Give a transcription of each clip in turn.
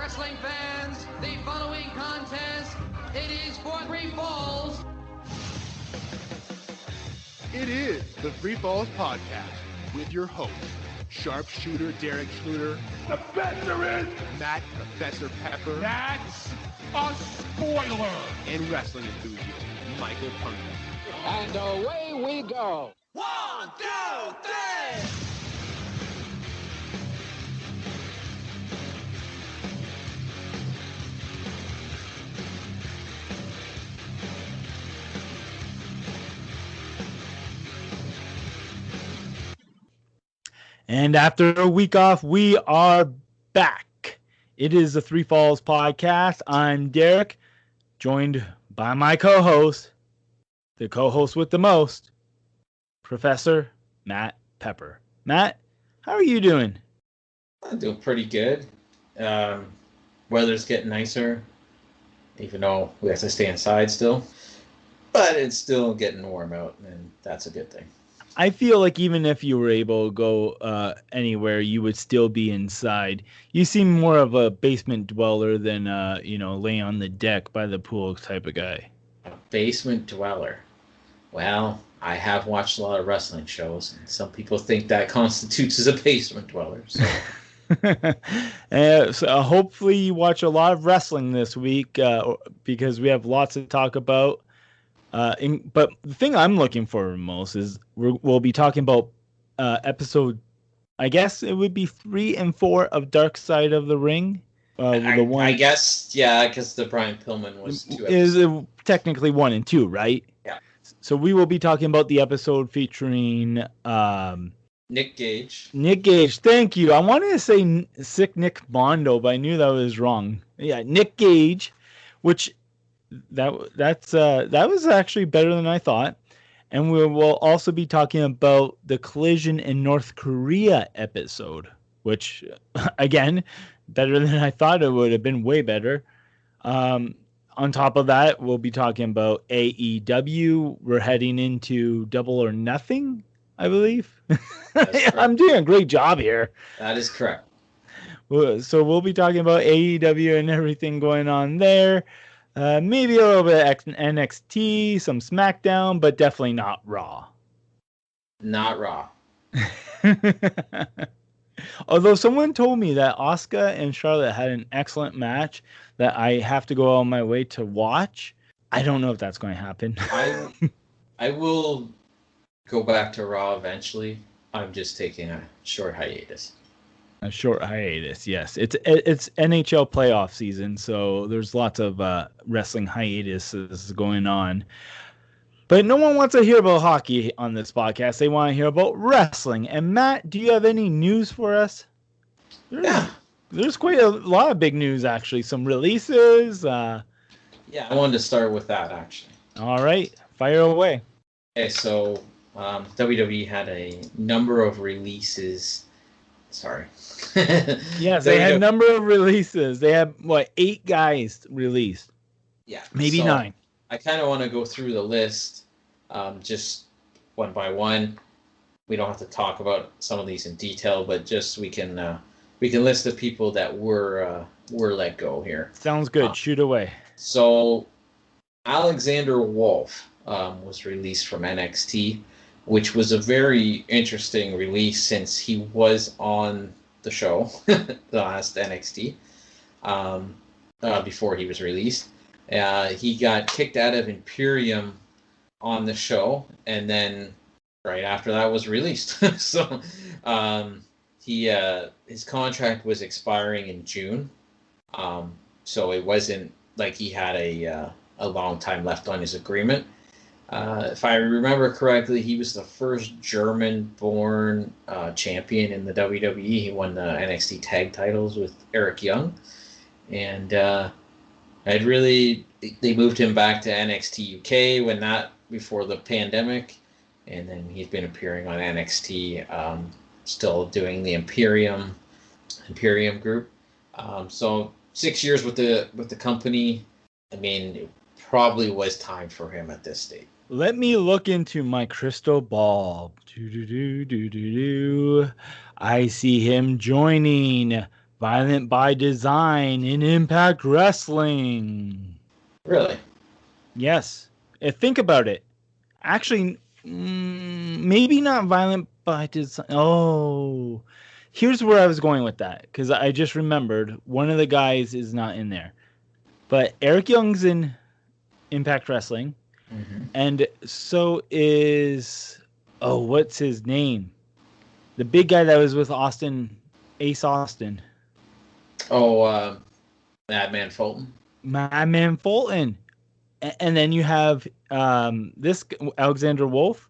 Wrestling fans, the following contest, it is for Three Falls. It is the Three Falls Podcast with your hosts, Sharpshooter Derek Schluter, Professor is Matt Professor Pepper, that's a spoiler. and wrestling enthusiast Michael Punker. And away we go. 1, 2, 3. And after a week off, we are back. It is the Three Falls Podcast. I'm Derek, joined by my co-host, the co-host with the most, Professor Matt Pepper. Matt, how are you doing? I'm doing pretty good. Weather's getting nicer, even though we have to stay inside still. But it's still getting warm out, and that's a good thing. I feel like even if you were able to go anywhere, you would still be inside. You seem more of a basement dweller than, lay on the deck by the pool type of guy. A basement dweller. Well, I have watched a lot of wrestling shows, and some people think that constitutes as a basement dweller. So, so hopefully you watch a lot of wrestling this week because we have lots to talk about. But the thing I'm looking for most is we'll be talking about episode, I guess it would be 3 and 4 of Dark Side of the Ring. I guess, yeah, because the Brian Pillman was 2 is episodes. Technically 1 and 2, right? Yeah. So we will be talking about the episode featuring Nick Gage. Nick Gage, thank you. I wanted to say Sick Nick Bondo, but I knew that was wrong. Yeah, Nick Gage, which that was actually better than I thought. And we will also be talking about the Collision in North Korea episode, which, again, better than I thought it would have been, way better. On top of that, we'll be talking about AEW. We're heading into Double or Nothing, I believe. I'm doing a great job here. That is correct. So we'll be talking about AEW and everything going on there. Maybe a little bit of NXT, some SmackDown, but definitely not Raw. Not Raw. Although someone told me that Asuka and Charlotte had an excellent match that I have to go on my way to watch. I don't know if that's going to happen. I will go back to Raw eventually. I'm just taking a short hiatus. A short hiatus, yes. It's NHL playoff season, so there's lots of wrestling hiatuses going on. But no one wants to hear about hockey on this podcast. They want to hear about wrestling. And Matt, do you have any news for us? There's quite a lot of big news, actually. Some releases. Yeah, I wanted to start with that, actually. All right, fire away. Okay, so WWE had a number of releases. Sorry. Yes, they had a number of releases. They had, 8 guys released? Yeah. Maybe so 9. I kind of want to go through the list just one by one. We don't have to talk about some of these in detail, but just we can list the people that were let go here. Sounds good. Shoot away. So Alexander Wolf was released from NXT, which was a very interesting release since he was on the show, the last NXT, before he was released. He got kicked out of Imperium on the show, and then right after that was released. So his contract was expiring in June, so it wasn't like he had a long time left on his agreement. If I remember correctly, he was the first German-born champion in the WWE. He won the NXT tag titles with Eric Young. And they moved him back to NXT UK before the pandemic. And then he's been appearing on NXT, still doing the Imperium group. So 6 years with the company. I mean, it probably was time for him at this stage. Let me look into my crystal ball. I see him joining Violent by Design in Impact Wrestling. Really? Yes. Think about it. Actually, maybe not Violent by Design. Oh, here's where I was going with that, because I just remembered one of the guys is not in there. But Eric Young's in Impact Wrestling. Mm-hmm. And so is... Oh, what's his name? The big guy that was with Austin, Ace Austin. Oh, Madman Fulton. Madman Fulton. And then you have this Alexander Wolf.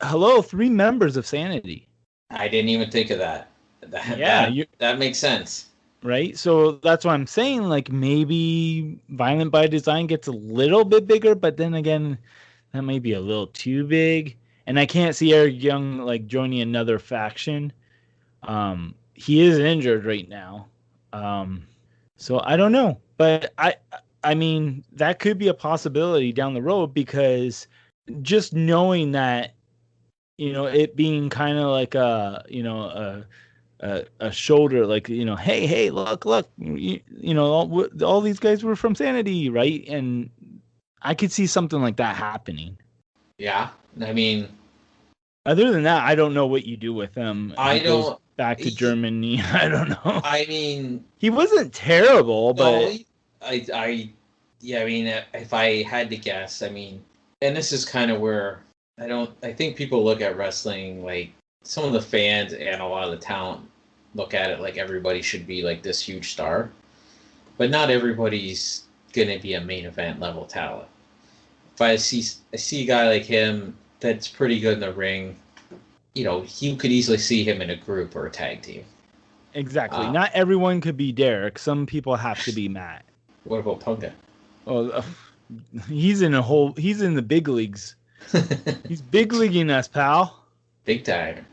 Hello, 3 members of Sanity. I didn't even think of that. That makes sense. Right? So that's what I'm saying. Like, maybe Violent by Design gets a little bit bigger, but then again, that may be a little too big. And I can't see Eric Young like joining another faction. He is injured right now. So I don't know. But I mean, that could be a possibility down the road, because just knowing that, it being kind of like a shoulder, like, hey, look, all these guys were from Sanity, right? And I could see something like that happening. Yeah, I mean, other than that, I don't know what you do with him. Goes back to Germany. I don't know. I mean, he wasn't terrible, but I mean, if I had to guess, I mean, and this is kind of where I think people look at wrestling, like some of the fans and a lot of the talent look at it like everybody should be like this huge star, but not everybody's gonna be a main event level talent. If I see a guy like him that's pretty good in the ring, you could easily see him in a group or a tag team. Exactly. Not everyone could be Derek. Some people have to be Matt. What about Punga? Oh, he's in the big leagues. He's big leaguing us, pal. Big time.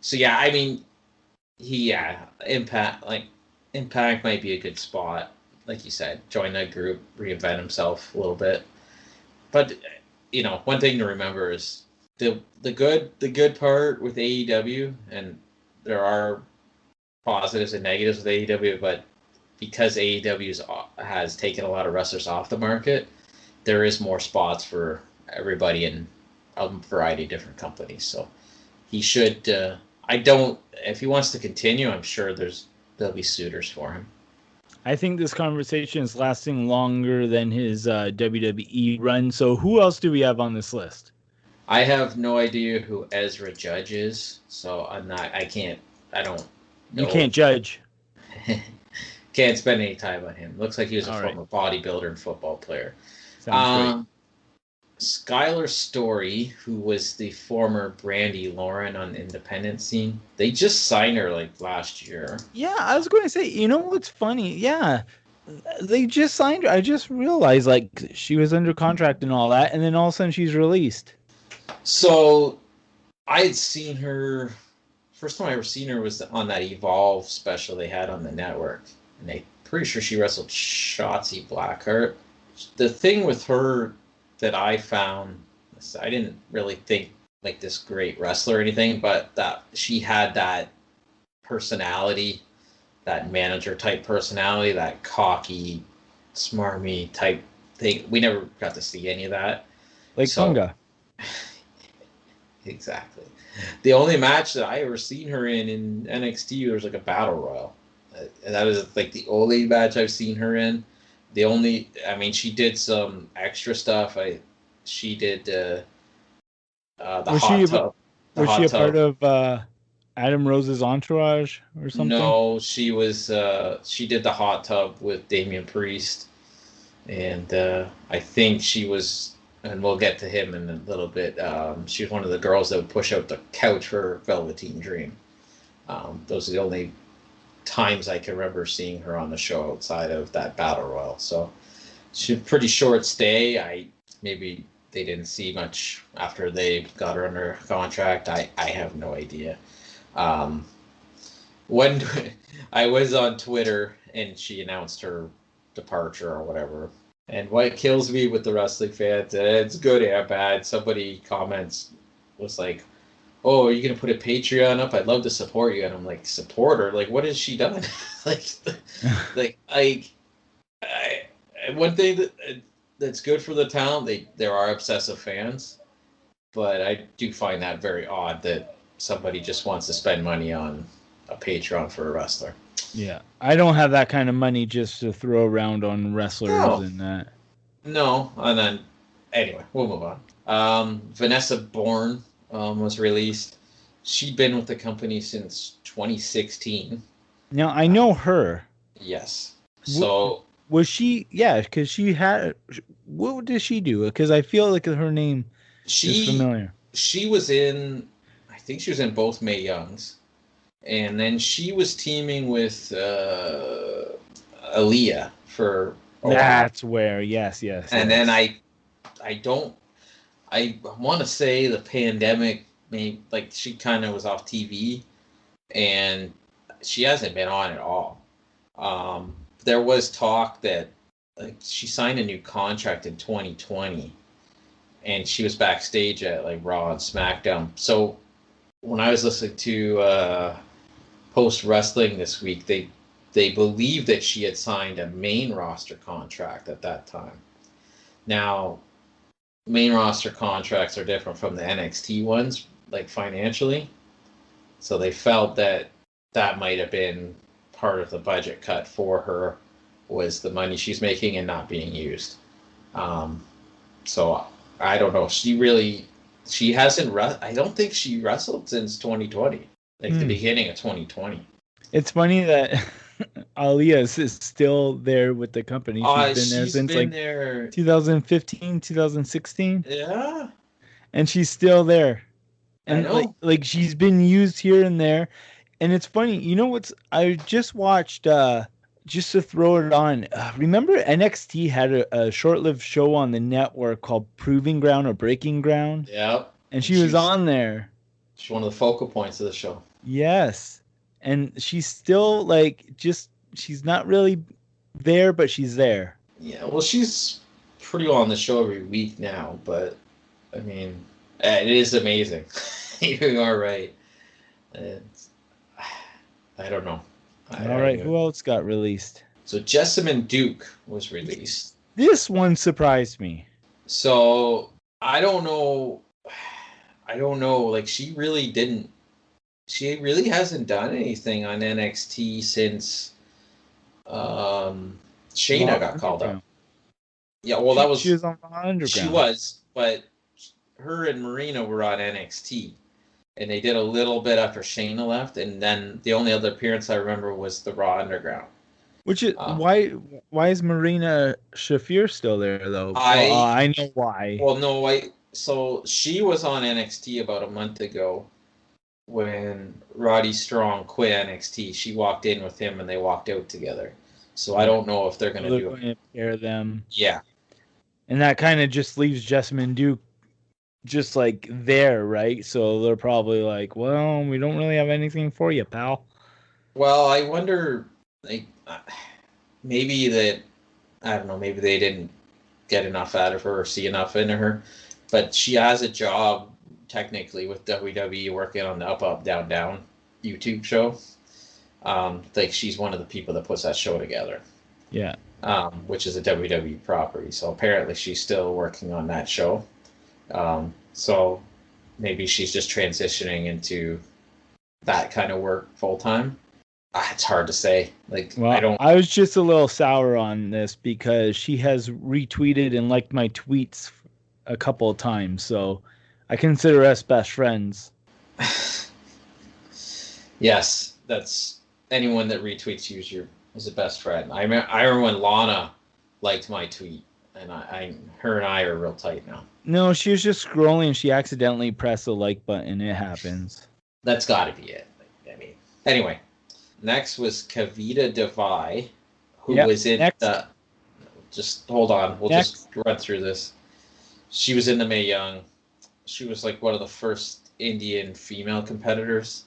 So yeah, I mean, Impact might be a good spot, like you said. Join that group, reinvent himself a little bit. But one thing to remember is the good part with AEW, and there are positives and negatives with AEW, but because AEW has taken a lot of wrestlers off the market, there is more spots for everybody in a variety of different companies. So he should. If he wants to continue, I'm sure there'll be suitors for him. I think this conversation is lasting longer than his WWE run. So who else do we have on this list? I have no idea who Ezra Judge is, so I don't know. You can't judge. Can't spend any time on him. Looks like he was a former bodybuilder and football player. Sounds great. Skylar Story, who was the former Brandy Lauren on the independent scene, they just signed her like last year. Yeah, I was going to say, what's funny? Yeah, they just signed her. I just realized like she was under contract and all that, and then all of a sudden she's released. So I had seen her. First time I ever seen her was on that Evolve special they had on the network, and I'm pretty sure she wrestled Shotzi Blackheart. The thing with her that I found, I didn't really think like this great wrestler or anything, but that she had that personality, that manager type personality, that cocky, smarmy type thing. We never got to see any of that. Like Punga. Exactly. The only match that I ever seen her in NXT, there was like a battle royal. And that was like the only match I've seen her in. She did some extra stuff. She did the hot tub. Was she a part of Adam Rose's entourage or something? No, she was. She did the hot tub with Damian Priest, and I think she was. And we'll get to him in a little bit. She was one of the girls that would push out the couch for Velveteen Dream. Those are the only times I can remember seeing her on the show outside of that battle royal. So she's a pretty short stay. Maybe they didn't see much after they got her under contract. I have no idea. When I was on Twitter and she announced her departure or whatever, and what kills me with the wrestling fans, and it's good and bad, somebody comments was like, oh, are you going to put a Patreon up? I'd love to support you. And I'm like, support her? Like, what has she done? like, I one thing that's good for the town, there are obsessive fans, but I do find that very odd that somebody just wants to spend money on a Patreon for a wrestler. Yeah, I don't have that kind of money just to throw around on wrestlers and that. No, and then anyway, we'll move on. Vanessa Bourne was released. She'd been with the company since 2016. Now I know her. Yes. So was she? Yeah, because she had. What did she do? Because I feel like her name is familiar. She was in. I think she was in both Mae Youngs, and then she was teaming with Aaliyah for. That's where. Yes. And then I want to say the pandemic made, like, she kind of was off TV, and she hasn't been on at all. There was talk that, like, she signed a new contract in 2020, and she was backstage at, like, Raw and SmackDown. So when I was listening to Post Wrestling this week, they believed that she had signed a main roster contract at that time. Now, main roster contracts are different from the NXT ones, like, financially. So they felt that might have been part of the budget cut for her, was the money she's making and not being used. So I don't know. She hasn't. I don't think she wrestled since 2020, like the beginning of 2020. It's funny that Aaliyah is still there with the company. She's been there since 2015, 2016. Yeah. And she's still there. And I know. like she's been used here and there. And it's funny, you know I just watched, just to throw it on, remember NXT had a short-lived show on the network called Proving Ground or Breaking Ground? Yeah. And she was on there. She's one of the focal points of the show. Yes. And she's still, like, she's not really there, but she's there. Yeah, well, she's pretty well on the show every week now, but, I mean, it is amazing. You are right. I don't know. All right, who else got released? So Jessamine Duke was released. This one surprised me. So I don't know. Like, she really hasn't done anything on NXT since Shayna got called up. Yeah, well, she was on Underground. She was, but her and Marina were on NXT. And they did a little bit after Shayna left, and then the only other appearance I remember was the Raw Underground. Which is why is Marina Shafir still there though? I know why. Well, no, so she was on NXT about a month ago when Roddy Strong quit NXT. She walked in with him, and they walked out together. So I don't know if they're going to pair them. Yeah, and that kind of just leaves Jessamine Duke just like there, right? So they're probably like, well, we don't really have anything for you, pal. Well, I wonder, like, maybe that, I don't know, maybe they didn't get enough out of her or see enough into her, but she has a job technically with WWE working on the Up Up Down Down YouTube show. Like, she's one of the people that puts that show together. Yeah. Which is a WWE property. So apparently she's still working on that show. So maybe she's just transitioning into that kind of work full time. It's hard to say. Like, well, I was just a little sour on this because she has retweeted and liked my tweets a couple of times, so I consider us best friends. Yes, that's anyone that retweets you is a best friend. I remember when Lana liked my tweet, and her and I are real tight now. No, she was just scrolling and she accidentally pressed the like button. It happens. That's got to be it. I mean, anyway, next was Kavita Davai, who was in just hold on. We'll just run through this. She was in the Mae Young. She was like one of the first Indian female competitors.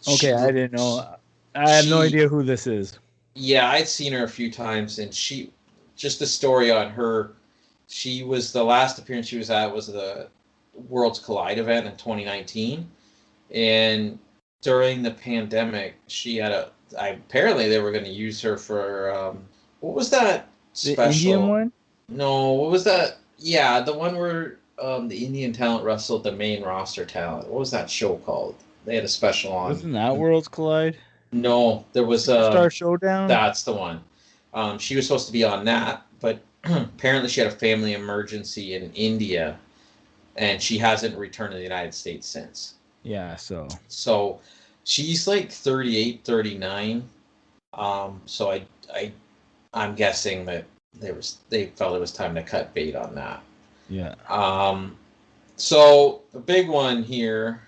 Okay, I didn't know. I have no idea who this is. Yeah, I'd seen her a few times, and just the story on her. She was the last appearance she was at was the Worlds Collide event in 2019, And during the pandemic, she had apparently they were going to use her for, what was that special? The Indian one? No, what was that? Yeah, the one where the Indian talent wrestled the main roster talent. What was that show called? They had a special on. Wasn't that Worlds Collide? No, there was Star Showdown? That's the one. She was supposed to be on that, but apparently she had a family emergency in India, and she hasn't returned to the United States since. Yeah, so she's like 38, 39. So I'm guessing that they felt it was time to cut bait on that. Yeah. So the big one here,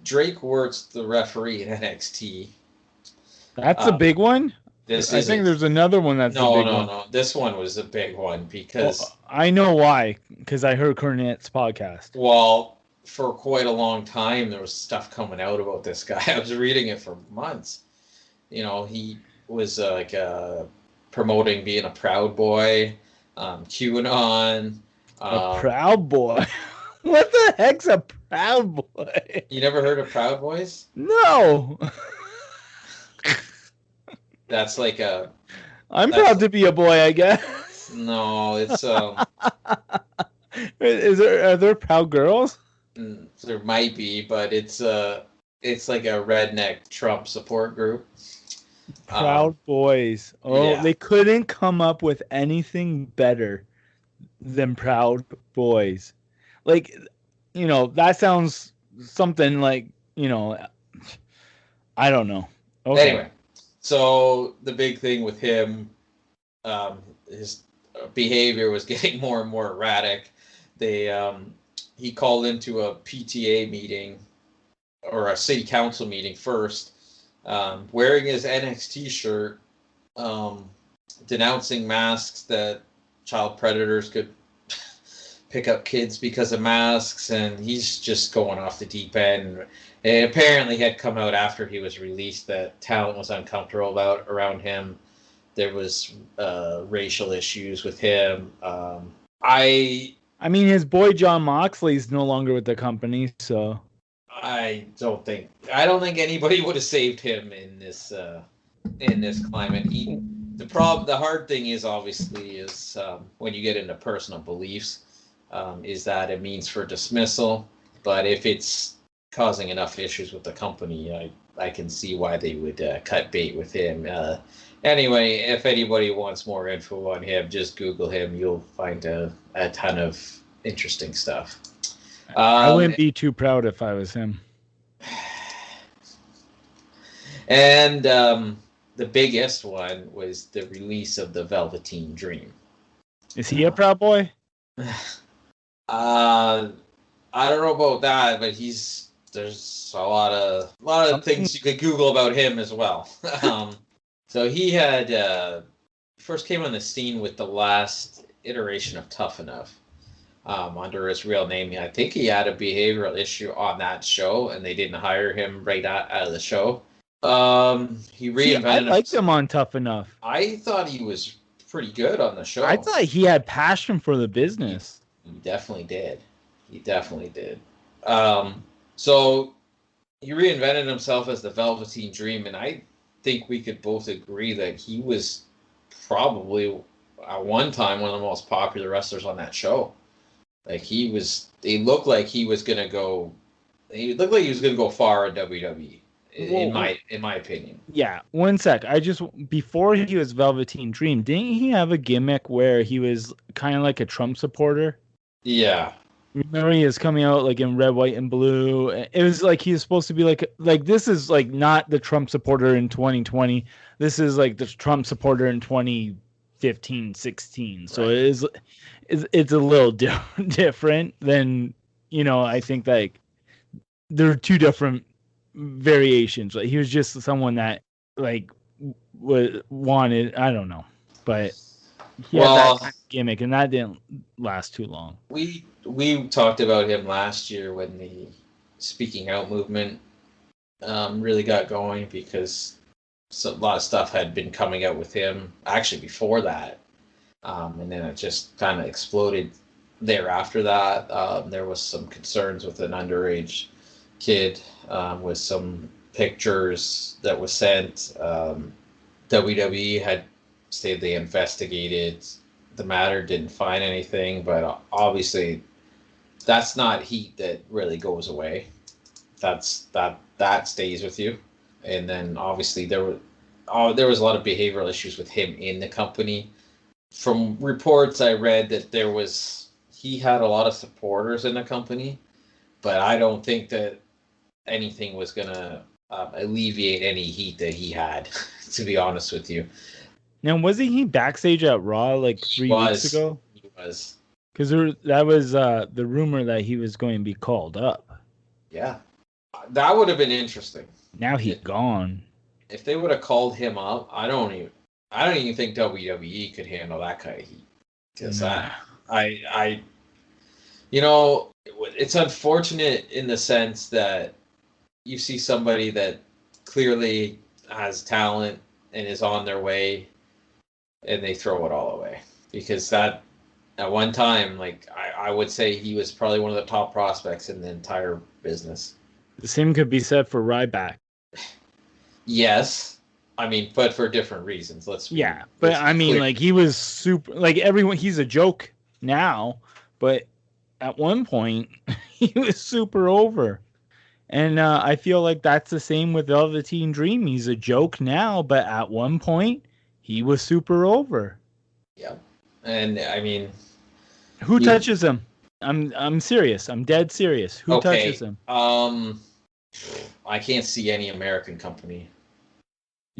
Drake Wirtz, the referee in NXT. That's a big one? I think there's another one that's a big one. No. This one was a big one because... Well, I know why, because I heard Cornette's podcast. Well, for quite a long time, there was stuff coming out about this guy. I was reading it for months. He was promoting being a Proud Boy, QAnon. A Proud Boy? What the heck's a Proud Boy? You never heard of Proud Boys? No. That's like a... I'm proud to be a boy, I guess. No, it's... Are there proud girls? There might be, but it's like a redneck Trump support group. Proud Boys. Oh, yeah. They couldn't come up with anything better than Proud Boys. Like, that sounds something like, I don't know. Okay. Anyway, so the big thing with him, his behavior was getting more and more erratic. He called into a PTA meeting or a city council meeting first, wearing his NXT shirt, denouncing masks, that child predators could pick up kids because of masks, and he's just going off the deep end. It apparently had come out after he was released that talent was uncomfortable around him. There was racial issues with him. I mean, his boy John Moxley's no longer with the company, so I don't think anybody would have saved him in this climate. The hard thing is obviously when you get into personal beliefs, is that it means for dismissal. But if it's causing enough issues with the company, I can see why they would cut bait with him. Anyway, if anybody wants more info on him, just Google him. You'll find a ton of interesting stuff. I wouldn't be too proud if I was him. And the biggest one was the release of the Velveteen Dream. Is he a Proud Boy? I don't know about that, but there's a lot of things you could Google about him as well. So he had first came on the scene with the last iteration of Tough Enough under his real name. I think he had a behavioral issue on that show, and they didn't hire him right out of the show. He reinvented. I liked him on Tough Enough. I thought he was pretty good on the show. I thought he had passion for the business. He definitely did. So he reinvented himself as the Velveteen Dream, and I think we could both agree that he was probably at one time one of the most popular wrestlers on that show. Like he looked like he was gonna go far in WWE. In my opinion. Yeah, one sec. Before he was Velveteen Dream, didn't he have a gimmick where he was kind of like a Trump supporter? Yeah. Remember he was coming out like in red, white, and blue. It was like he was supposed to be like this is like not the Trump supporter in 2020. This is like the Trump supporter in 2015, 16. So right. It's a little different than, I think like there are two different variations. Like he was just someone that like wanted, I don't know, but he had that kind of gimmick, and that didn't last too long. We talked about him last year when the speaking out movement really got going, because a lot of stuff had been coming out with him actually before that, and then it just kind of exploded thereafter that. There was some concerns with an underage kid with some pictures that was sent. WWE had stated they investigated the matter, didn't find anything, but obviously that's not heat that really goes away. That stays with you. And then obviously there was a lot of behavioral issues with him in the company. From reports I read that he had a lot of supporters in the company, but I don't think that anything was gonna alleviate any heat that he had. To be honest with you. Now, wasn't he backstage at Raw like 3 weeks ago? He was. Because that was the rumor that he was going to be called up. Yeah, that would have been interesting. Now he's gone. If they would have called him up, I don't even think WWE could handle that kind of heat. Because I, it's unfortunate in the sense that you see somebody that clearly has talent and is on their way, and they throw it all away. Because that, at one time, like I would say he was probably one of the top prospects in the entire business. The same could be said for Ryback. Yes. I mean, but for different reasons. But I mean, clear. Like, he was super, like, everyone, he's a joke now, but at one point, he was super over. And I feel like that's the same with Velveteen Dream. He's a joke now, but at one point, he was super over. Yeah. And, I mean... Who touches him? I'm serious. I'm dead serious. Who touches him? I can't see any American company.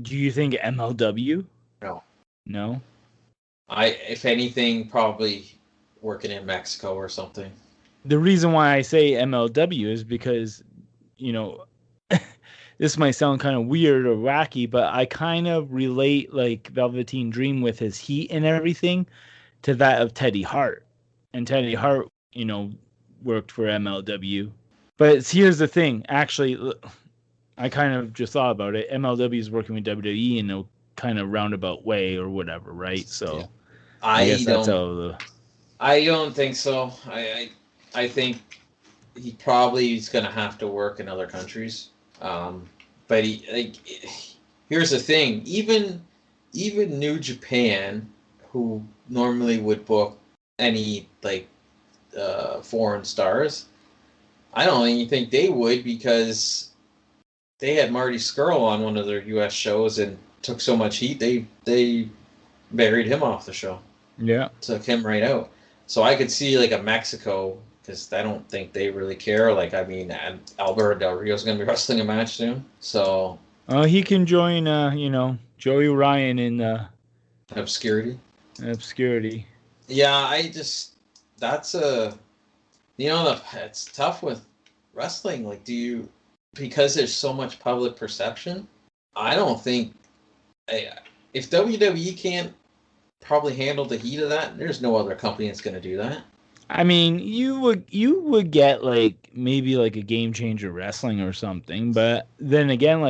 Do you think MLW? No. If anything, probably working in Mexico or something. The reason why I say MLW is because, this might sound kind of weird or wacky, but I kind of relate like Velveteen Dream with his heat and everything to that of Teddy Hart. And Teddy Hart, worked for MLW. But here's the thing. Actually, I kind of just thought about it. MLW is working with WWE in a kind of roundabout way or whatever, right? So yeah. I guess that's how I don't think so. I think he probably is going to have to work in other countries. But here's the thing. Even New Japan, who normally would book any foreign stars, I don't even think they would, because they had Marty Scurll on one of their U.S. shows and took so much heat, they buried him off the show. Yeah. Took him right out. So I could see like a Mexico, because I don't think they really care. Alberto Del Rio's going to be wrestling a match soon. So. He can join, Joey Ryan in obscurity. Yeah, it's tough with wrestling. Because there's so much public perception, I don't think, if WWE can't probably handle the heat of that, there's no other company that's going to do that. I mean, you would get maybe a Game Changer Wrestling or something, but then again,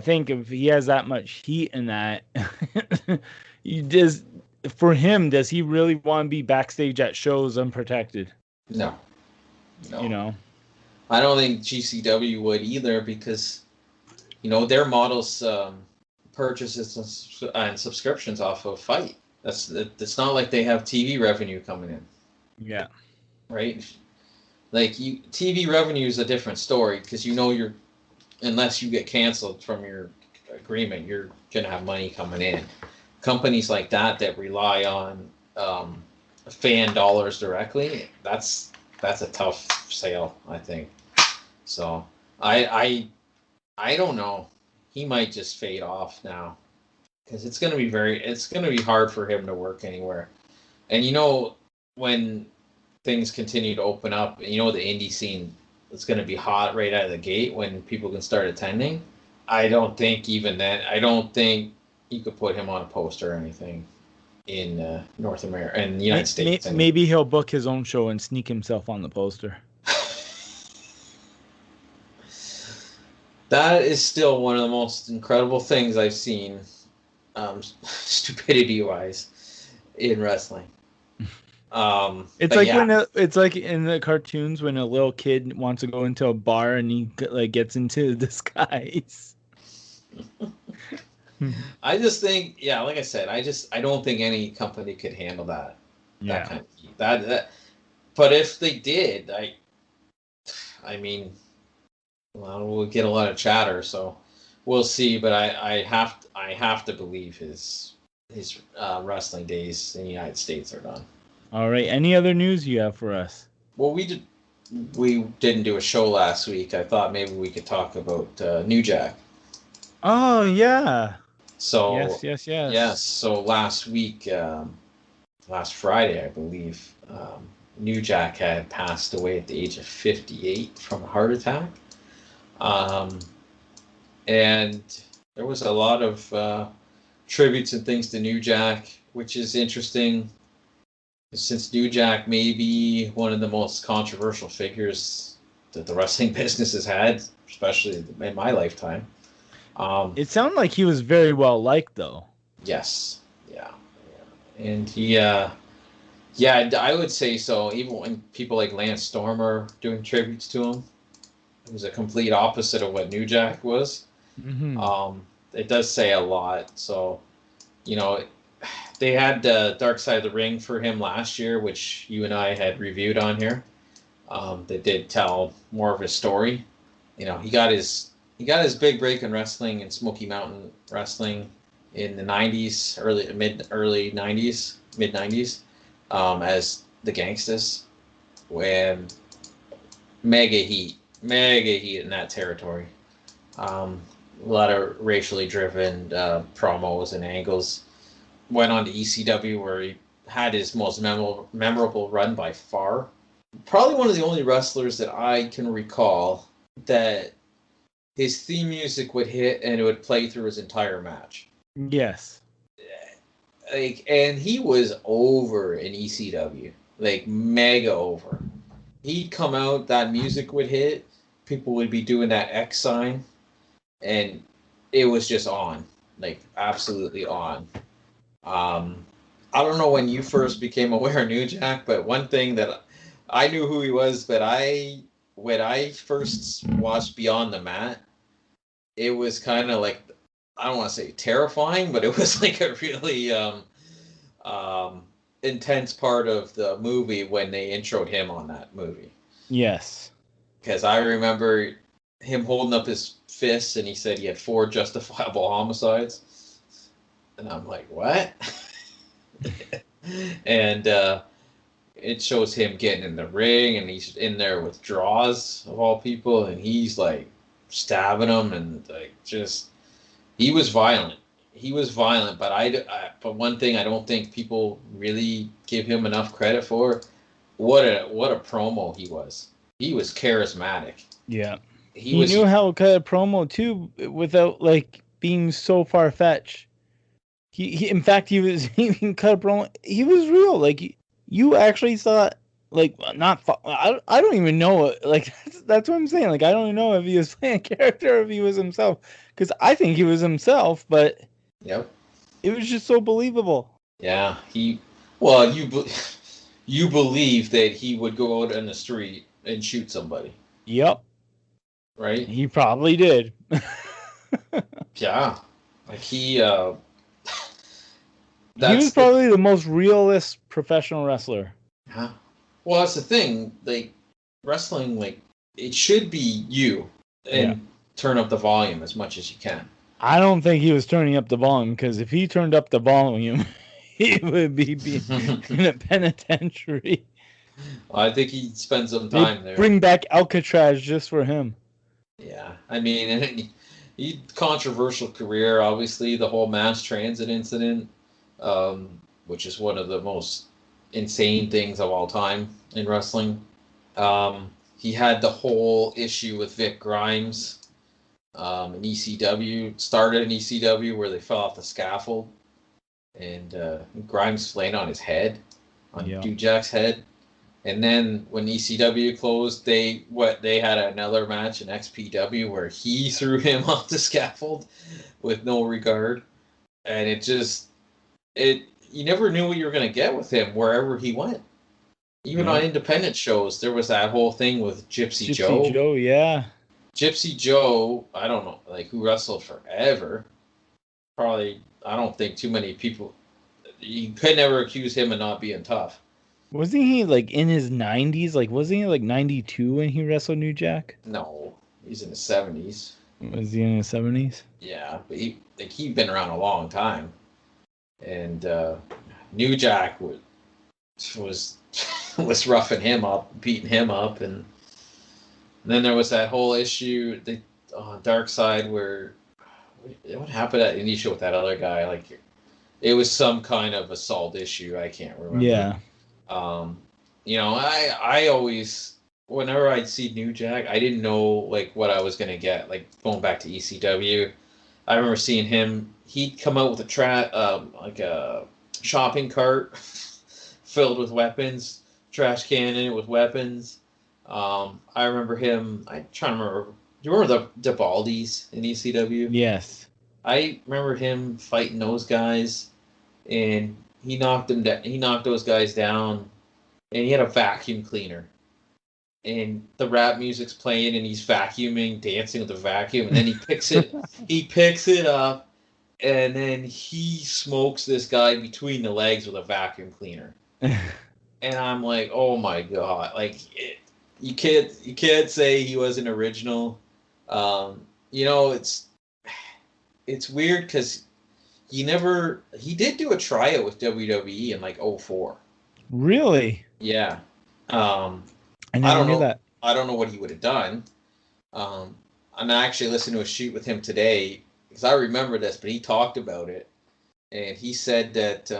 think if he has that much heat in that, for him, does he really want to be backstage at shows unprotected? No. I don't think GCW would either, because, their models purchases and subscriptions off of Fight. It's not like they have TV revenue coming in. Yeah. Right? TV revenue is a different story, because unless you get canceled from your agreement, you're going to have money coming in. Companies like that rely on fan dollars directly, that's a tough sale, I think. So I don't know. He might just fade off now, because it's going to be hard for him to work anywhere. And when things continue to open up, the indie scene is going to be hot right out of the gate when people can start attending. I don't think even then. I don't think you could put him on a poster or anything in North America and the United States. Maybe he'll book his own show and sneak himself on the poster. That is still one of the most incredible things I've seen, stupidity-wise, in wrestling. It's like it's like in the cartoons when a little kid wants to go into a bar and he like gets into disguise. I just think, yeah, like I said, I don't think any company could handle that. Yeah. That kind of heat. That. But if they did, I mean, well, we'll get a lot of chatter, so we'll see. But I have to believe his wrestling days in the United States are done. All right. Any other news you have for us? Well, we didn't do a show last week. I thought maybe we could talk about New Jack. Oh yeah. So yes. Yes. So last week, last Friday, I believe, New Jack had passed away at the age of 58 from a heart attack. And there was a lot of tributes and things to New Jack, which is interesting, since New Jack may be one of the most controversial figures that the wrestling business has had, especially in my lifetime. It sounded like he was very well liked, though. Yes, yeah. And he, I would say so. Even when people like Lance Stormer doing tributes to him, it was a complete opposite of what New Jack was. Mm-hmm. It does say a lot. So, they had Dark Side of the Ring for him last year, which you and I had reviewed on here. That did tell more of his story. He got his big break in wrestling in Smoky Mountain Wrestling in the 90s, mid 90s, as the Gangstas, when mega heat in that territory. A lot of racially driven promos and angles. Went on to ECW, where he had his most memorable run by far. Probably one of the only wrestlers that I can recall that his theme music would hit and it would play through his entire match. Yes. And he was over in ECW, mega over. He'd come out, that music would hit, people would be doing that X sign, and it was just on, absolutely on. I don't know when you first became aware of New Jack, but one thing that I knew who he was, but when I first watched Beyond the Mat, it was kind of like, I don't want to say terrifying, but it was like a really intense part of the movie when they introed him on that movie. Yes. Because I remember him holding up his fists and he said he had 4 justifiable homicides. And I'm like, what? And it shows him getting in the ring and he's in there with Draws, of all people, and he's stabbing them and he was violent. But one thing I don't think people really give him enough credit for, what a promo he was. He was charismatic. Yeah. He knew how to cut a promo too without being so far-fetched. He in fact he can cut a promo. He was real. You actually thought I don't even know that's what I'm saying. I don't even know if he was playing a character or if he was himself, because I think he was himself, but yep, it was just so believable. Yeah, you believe that he would go out in the street and shoot somebody. Yep. Right? He probably did. Yeah. He was probably the most realist professional wrestler. Yeah. Well, that's the thing. Wrestling, it should be you, and turn up the volume as much as you can. I don't think he was turning up the volume, because if he turned up the volume, he would be in a penitentiary. Well, I think he'd spend some time there. Bring back Alcatraz just for him. Yeah. I mean, he controversial career, obviously, the whole mass transit incident, which is one of the most insane things of all time in wrestling. He had the whole issue with Vic Grimes in ECW. Started in ECW where they fell off the scaffold, and Grimes laying on his head, on New Jack's head. And then when ECW closed, they had another match in XPW where he threw him off the scaffold with no regard, and you never knew what you were going to get with him wherever he went. Even on independent shows, there was that whole thing with Gypsy Joe. Gypsy Joe, yeah. Gypsy Joe, I don't know, like, who wrestled forever. Probably, I don't think too many people, you could never accuse him of not being tough. Wasn't he like in his 90s? Like, wasn't he like 92 when he wrestled New Jack? No, he's in his 70s. Was he in his 70s? Yeah, but he'd been around a long time. And New Jack was roughing him up, beating him up, and then there was that whole issue, the Dark Side, where what happened at indie show with that other guy? Like, it was some kind of assault issue. I can't remember. Yeah. I always, whenever I'd see New Jack, I didn't know like what I was gonna get. Like, going back to ECW, I remember seeing him. He'd come out with a shopping cart filled with weapons, trash can in it with weapons. I remember him. I'm trying to remember. Do you remember the Debaldis in ECW? Yes. I remember him fighting those guys, and he knocked them down. He knocked those guys down, and he had a vacuum cleaner. And the rap music's playing, and he's vacuuming, dancing with the vacuum, and then he picks it up, and then he smokes this guy between the legs with a vacuum cleaner. And I'm like, oh my god! Like, you can't say he wasn't original. It's weird because he did do a tryout with WWE in like 2004. Really? Yeah. I never knew that. I don't know what he would have done. I'm actually listening to a shoot with him today because I remember this, but he talked about it, and he said that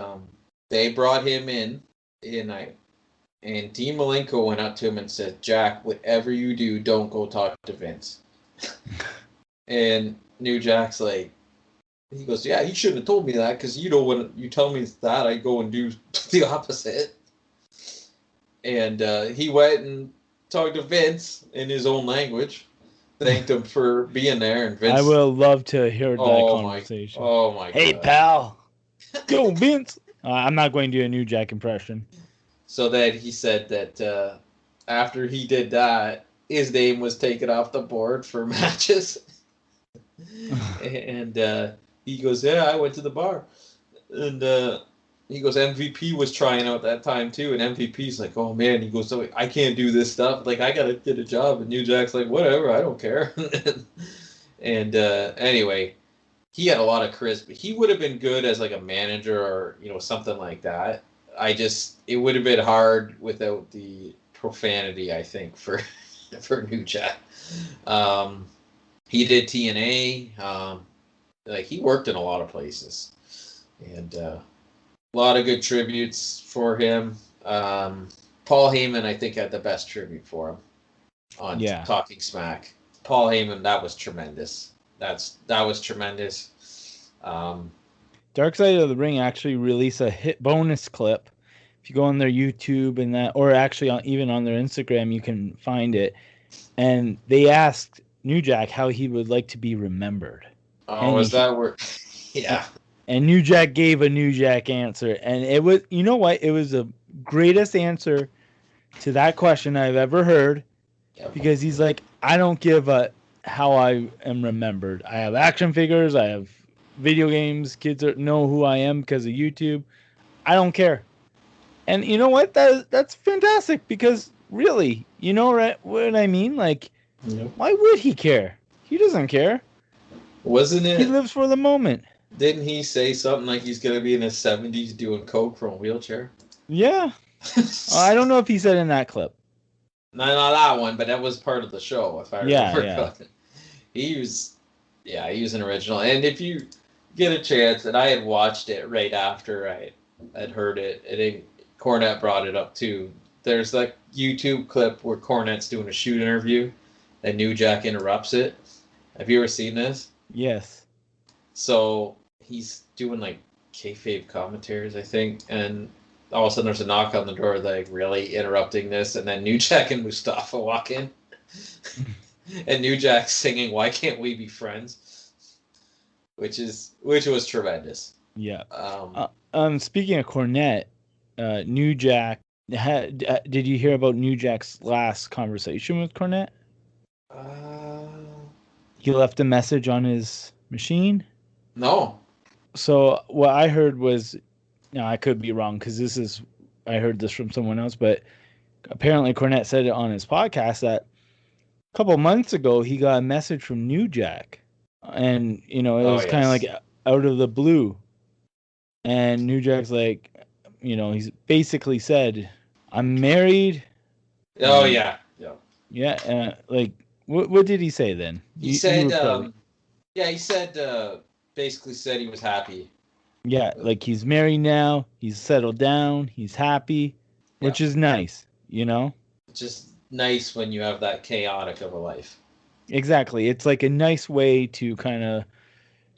they brought him in, and Dean Malenko went up to him and said, "Jack, whatever you do, don't go talk to Vince." And New Jack's like, he goes, "Yeah, he shouldn't have told me that, because when you tell me that, I go and do the opposite." And he went and talked to Vince in his own language, thanked him for being there. And Vince, I will love to hear that conversation. My hey, God. pal. Go, Vince. I'm not going to do a New Jack impression. So then he said that after he did that, his name was taken off the board for matches. And he goes, "Yeah, I went to the bar." And he goes, MVP was trying out that time too. And MVP's like, "Oh man," he goes, "So I can't do this stuff. Like, I got to get a job." And New Jack's like, "Whatever, I don't care." And anyway, he had a lot of charisma. He would have been good as like a manager or, something like that. It would have been hard without the profanity, I think, for New Jack. He did TNA. He worked in a lot of places, and a lot of good tributes for him. Paul Heyman, I think, had the best tribute for him on Talking Smack. Paul Heyman, that was tremendous. That was tremendous. Dark Side of the Ring actually released a hit bonus clip. If you go on their YouTube and that, or actually even on their Instagram, you can find it. And they asked New Jack how he would like to be remembered. Oh, is that where? Yeah. And New Jack gave a New Jack answer, and it was, you know what? It was the greatest answer to that question I've ever heard, because he's like, I don't give a how I am remembered. I have action figures, I have video games, kids know who I am because of YouTube. I don't care. And you know what? That's fantastic, because really, you know what I mean? Like, why would he care? He doesn't care. Wasn't it? He lives for the moment. Didn't he say something like he's going to be in his 70s doing coke from a wheelchair? Yeah. I don't know if he said in that clip. No, not that one, but that was part of the show, if I remember. Yeah. He was an original. And if you get a chance, and I had watched it right after I had heard it, I think Cornette brought it up too. There's that YouTube clip where Cornette's doing a shoot interview, and New Jack interrupts it. Have you ever seen this? Yes. So he's doing like kayfabe commentaries, I think, and all of a sudden there's a knock on the door, like, really interrupting this, and then New Jack and Mustafa walk in, and New Jack's singing "Why Can't We Be Friends," which was tremendous. Yeah. Speaking of Cornette, New Jack Did you hear about New Jack's last conversation with Cornette? He left a message on his machine. No. So what I heard was, now I could be wrong because I heard this from someone else, but apparently Cornette said it on his podcast that a couple months ago he got a message from New Jack, and it was kind of like out of the blue, and New Jack's like, he's basically said, "I'm married." Oh yeah. Like what did he say then? He said, he said, basically said he was happy. Yeah, like he's married now, he's settled down, he's happy, which is nice, Just nice when you have that chaotic of a life. Exactly. It's like a nice way to kind of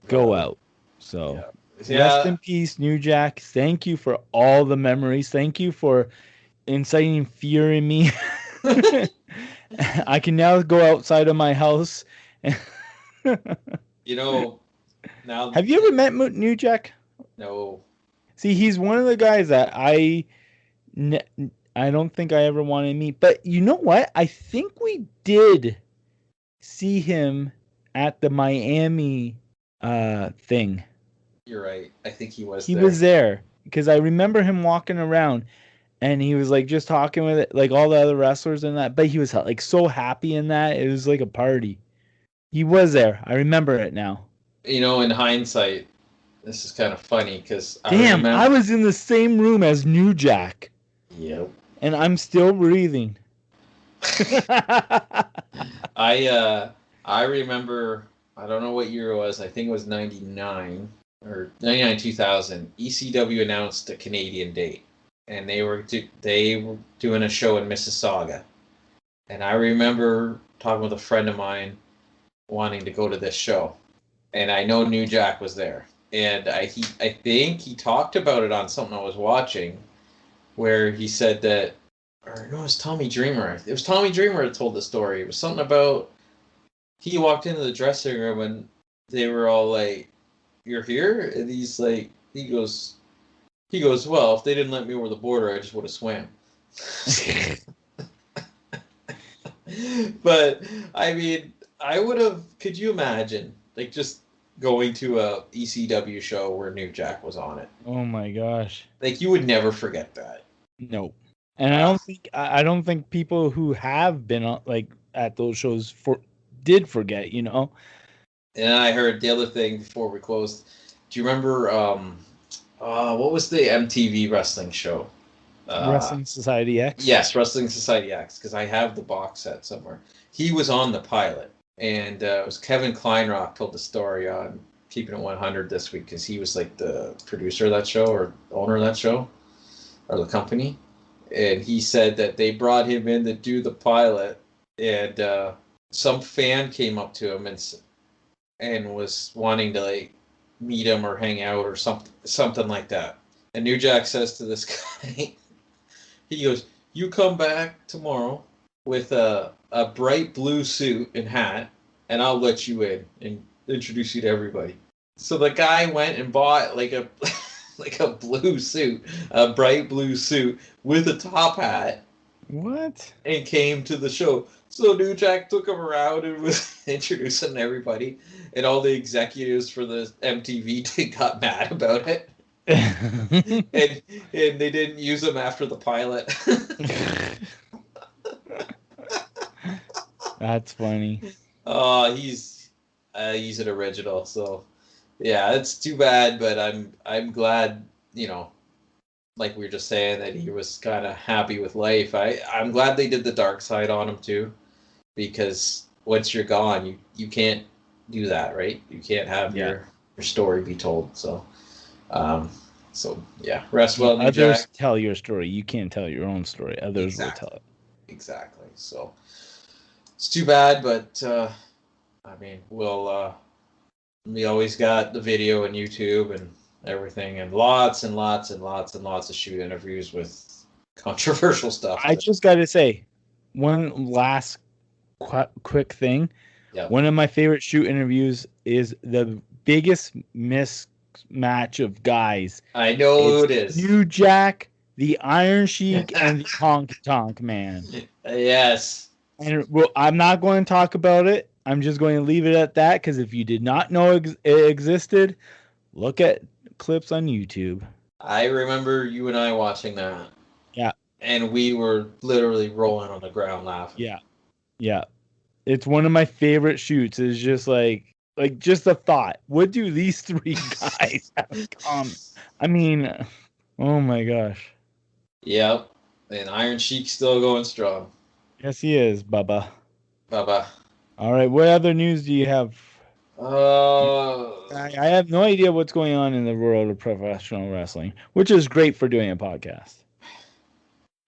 go out. So rest in peace, New Jack. Thank you for all the memories. Thank you for inciting fear in me. I can now go outside of my house. Now. Have you ever met New Jack? No. See, he's one of the guys that I don't think I ever want to meet. But you know what? I think we did see him at the Miami thing. You're right. I think he was there. He was there because I remember him walking around and he was like just talking with it, like all the other wrestlers and that. But he was like so happy in that. It was like a party. He was there. I remember it now. In hindsight, this is kind of funny because I was in the same room as New Jack. Yep. And I'm still breathing. I remember, I don't know what year it was. I think it was 99 or 99 2000. ECW announced a Canadian date, and they were doing a show in Mississauga. And I remember talking with a friend of mine wanting to go to this show, and I know New Jack was there. And I think he talked about it on something I was watching, where he said that, or no, it was Tommy Dreamer. It was Tommy Dreamer that told the story. It was something about he walked into the dressing room and they were all like, "You're here?" And he's like, he goes, "Well, if they didn't let me over the border, I just would have swam." But I mean, I would have. Could you imagine, like, just going to a ECW show where New Jack was on it? Oh my gosh! Like, you would never forget that. No, and I don't think people who have been like at those shows did forget. And I heard the other thing before we closed. Do you remember what was the MTV wrestling show? Wrestling Society X? Yes, Wrestling Society X, because I have the box set somewhere. He was on the pilot, and it was Kevin Kleinrock told the story on Keeping It 100 this week, because he was like the producer of that show or owner of that show or the company. And he said that they brought him in to do the pilot, and some fan came up to him and was wanting to like meet him or hang out or something like that. And New Jack says to this guy, he goes, "You come back tomorrow with a bright blue suit and hat, and I'll let you in and introduce you to everybody." So the guy went and bought like a blue suit, a bright blue suit with a top hat. What? And came to the show. So New Jack took him around and was introducing everybody, and all the executives for the MTV got mad about it. and they didn't use him after the pilot. That's funny. He's an original. So yeah, it's too bad, but I'm glad, like we were just saying, that he was kind of happy with life. I'm glad they did the dark side on him too, because once you're gone, you can't do that, right? You can't have your story be told. So yeah, rest well, New Others Jack. Tell your story. You can't tell your own story. Others will tell it. Exactly. So it's too bad, but I mean, we always got the video on YouTube and everything, and lots and lots and lots and lots of shoot interviews with controversial stuff. I just got to say, one last quick thing. Yeah. One of my favorite shoot interviews is the biggest mismatch of guys. I know who it is. New Jack the Iron Sheik and the Honky Tonk Man. Yes. And I'm not going to talk about it. I'm just going to leave it at that, because if you did not know it existed, look at clips on YouTube. I remember you and I watching that. Yeah. And we were literally rolling on the ground laughing. Yeah. Yeah. It's one of my favorite shoots. Is just like just the thought. What do these three guys have in common? I mean, oh my gosh. Yep. And Iron Sheik's still going strong. Yes, he is, Bubba. Bubba. All right. What other news do you have? I have no idea what's going on in the world of professional wrestling, which is great for doing a podcast.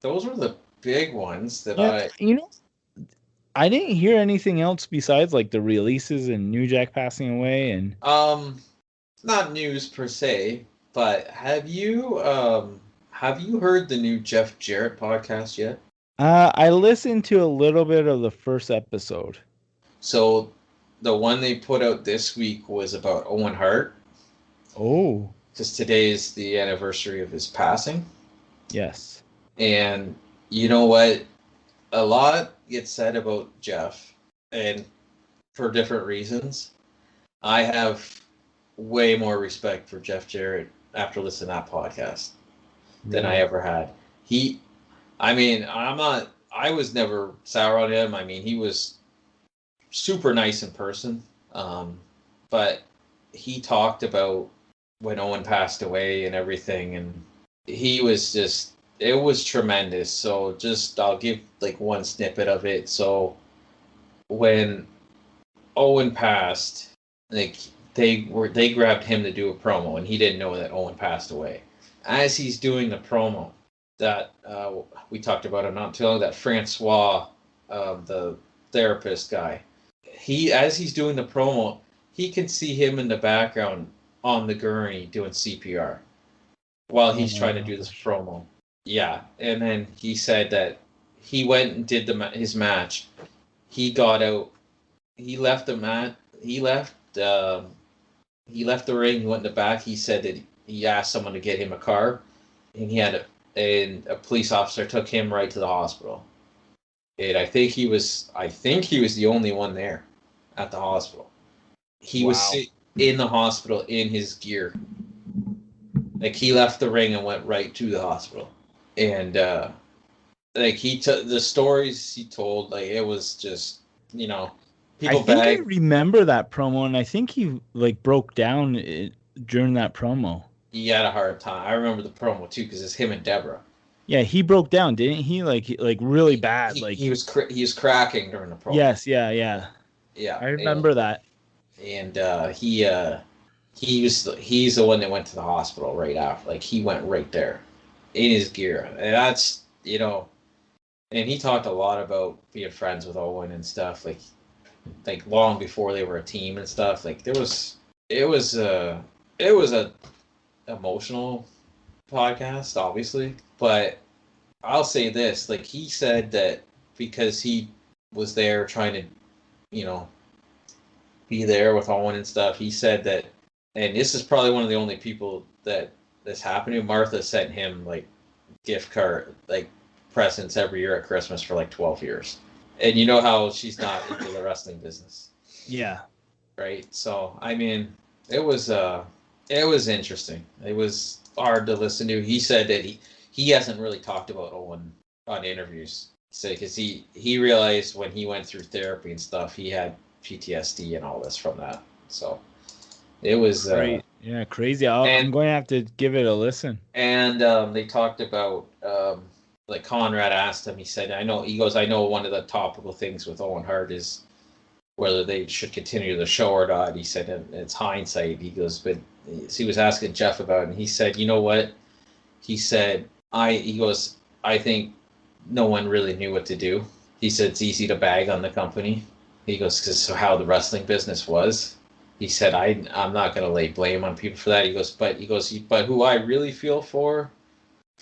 Those were the big ones that I didn't hear anything else besides like the releases and New Jack passing away and not news per se, but have you heard the new Jeff Jarrett podcast yet? I listened to a little bit of the first episode. So the one they put out this week was about Owen Hart. Oh. Because today is the anniversary of his passing. Yes. And you know what? A lot gets said about Jeff, and for different reasons. I have way more respect for Jeff Jarrett after listening to that podcast than I ever had. I was never sour on him. I mean, he was super nice in person. But he talked about when Owen passed away and everything, and he was just, it was tremendous. So I'll give like one snippet of it. So when Owen passed, like they grabbed him to do a promo, and he didn't know that Owen passed away. As he's doing the promo, that we talked about it not too long, that Francois, the therapist guy, as he's doing the promo, he can see him in the background on the gurney doing CPR while he's trying to do this promo. Yeah, and then he said that he went and did his match. He got out. He left the mat. He left the ring. He went in the back. He said that he asked someone to get him a car, and a police officer took him right to the hospital. And I think he was the only one there at the hospital. He was in the hospital in his gear. Like, he left the ring and went right to the hospital. And like, he took the stories he told, like, it was just, people I remember that promo, and I think he like broke down during that promo. He had a hard time. I remember the promo too, because it's him and Deborah. Yeah, he broke down, didn't he? Like really bad. He was cracking during the promo. Yes, yeah. I remember that. And he's the one that went to the hospital right after. Like, he went right there in his gear, and that's And he talked a lot about being friends with Owen and stuff. Like long before they were a team and stuff. Like, it was a emotional podcast, obviously, but I'll say this, like, he said that because he was there trying to, be there with Owen and stuff, he said that, and this is probably one of the only people that this happened to, Martha sent him like gift card, like presents every year at Christmas for like 12 years. And you know how she's not into the wrestling business. Yeah. Right. So, I mean, it was interesting. It was hard to listen to. He said that he hasn't really talked about Owen on interviews. So, because he realized when he went through therapy and stuff, he had PTSD and all this from that. So it was crazy. I'm going to have to give it a listen. And they talked about like, Conrad asked him, he said, I know one of the topical things with Owen Hart is whether they should continue the show or not. He said, it's hindsight. He goes, but he was asking Jeff about it, and he said, you know what? He said, I think no one really knew what to do. He said, it's easy to bag on the company. He goes, because of how the wrestling business was. He said, I'm not going to lay blame on people for that. He goes, but who I really feel for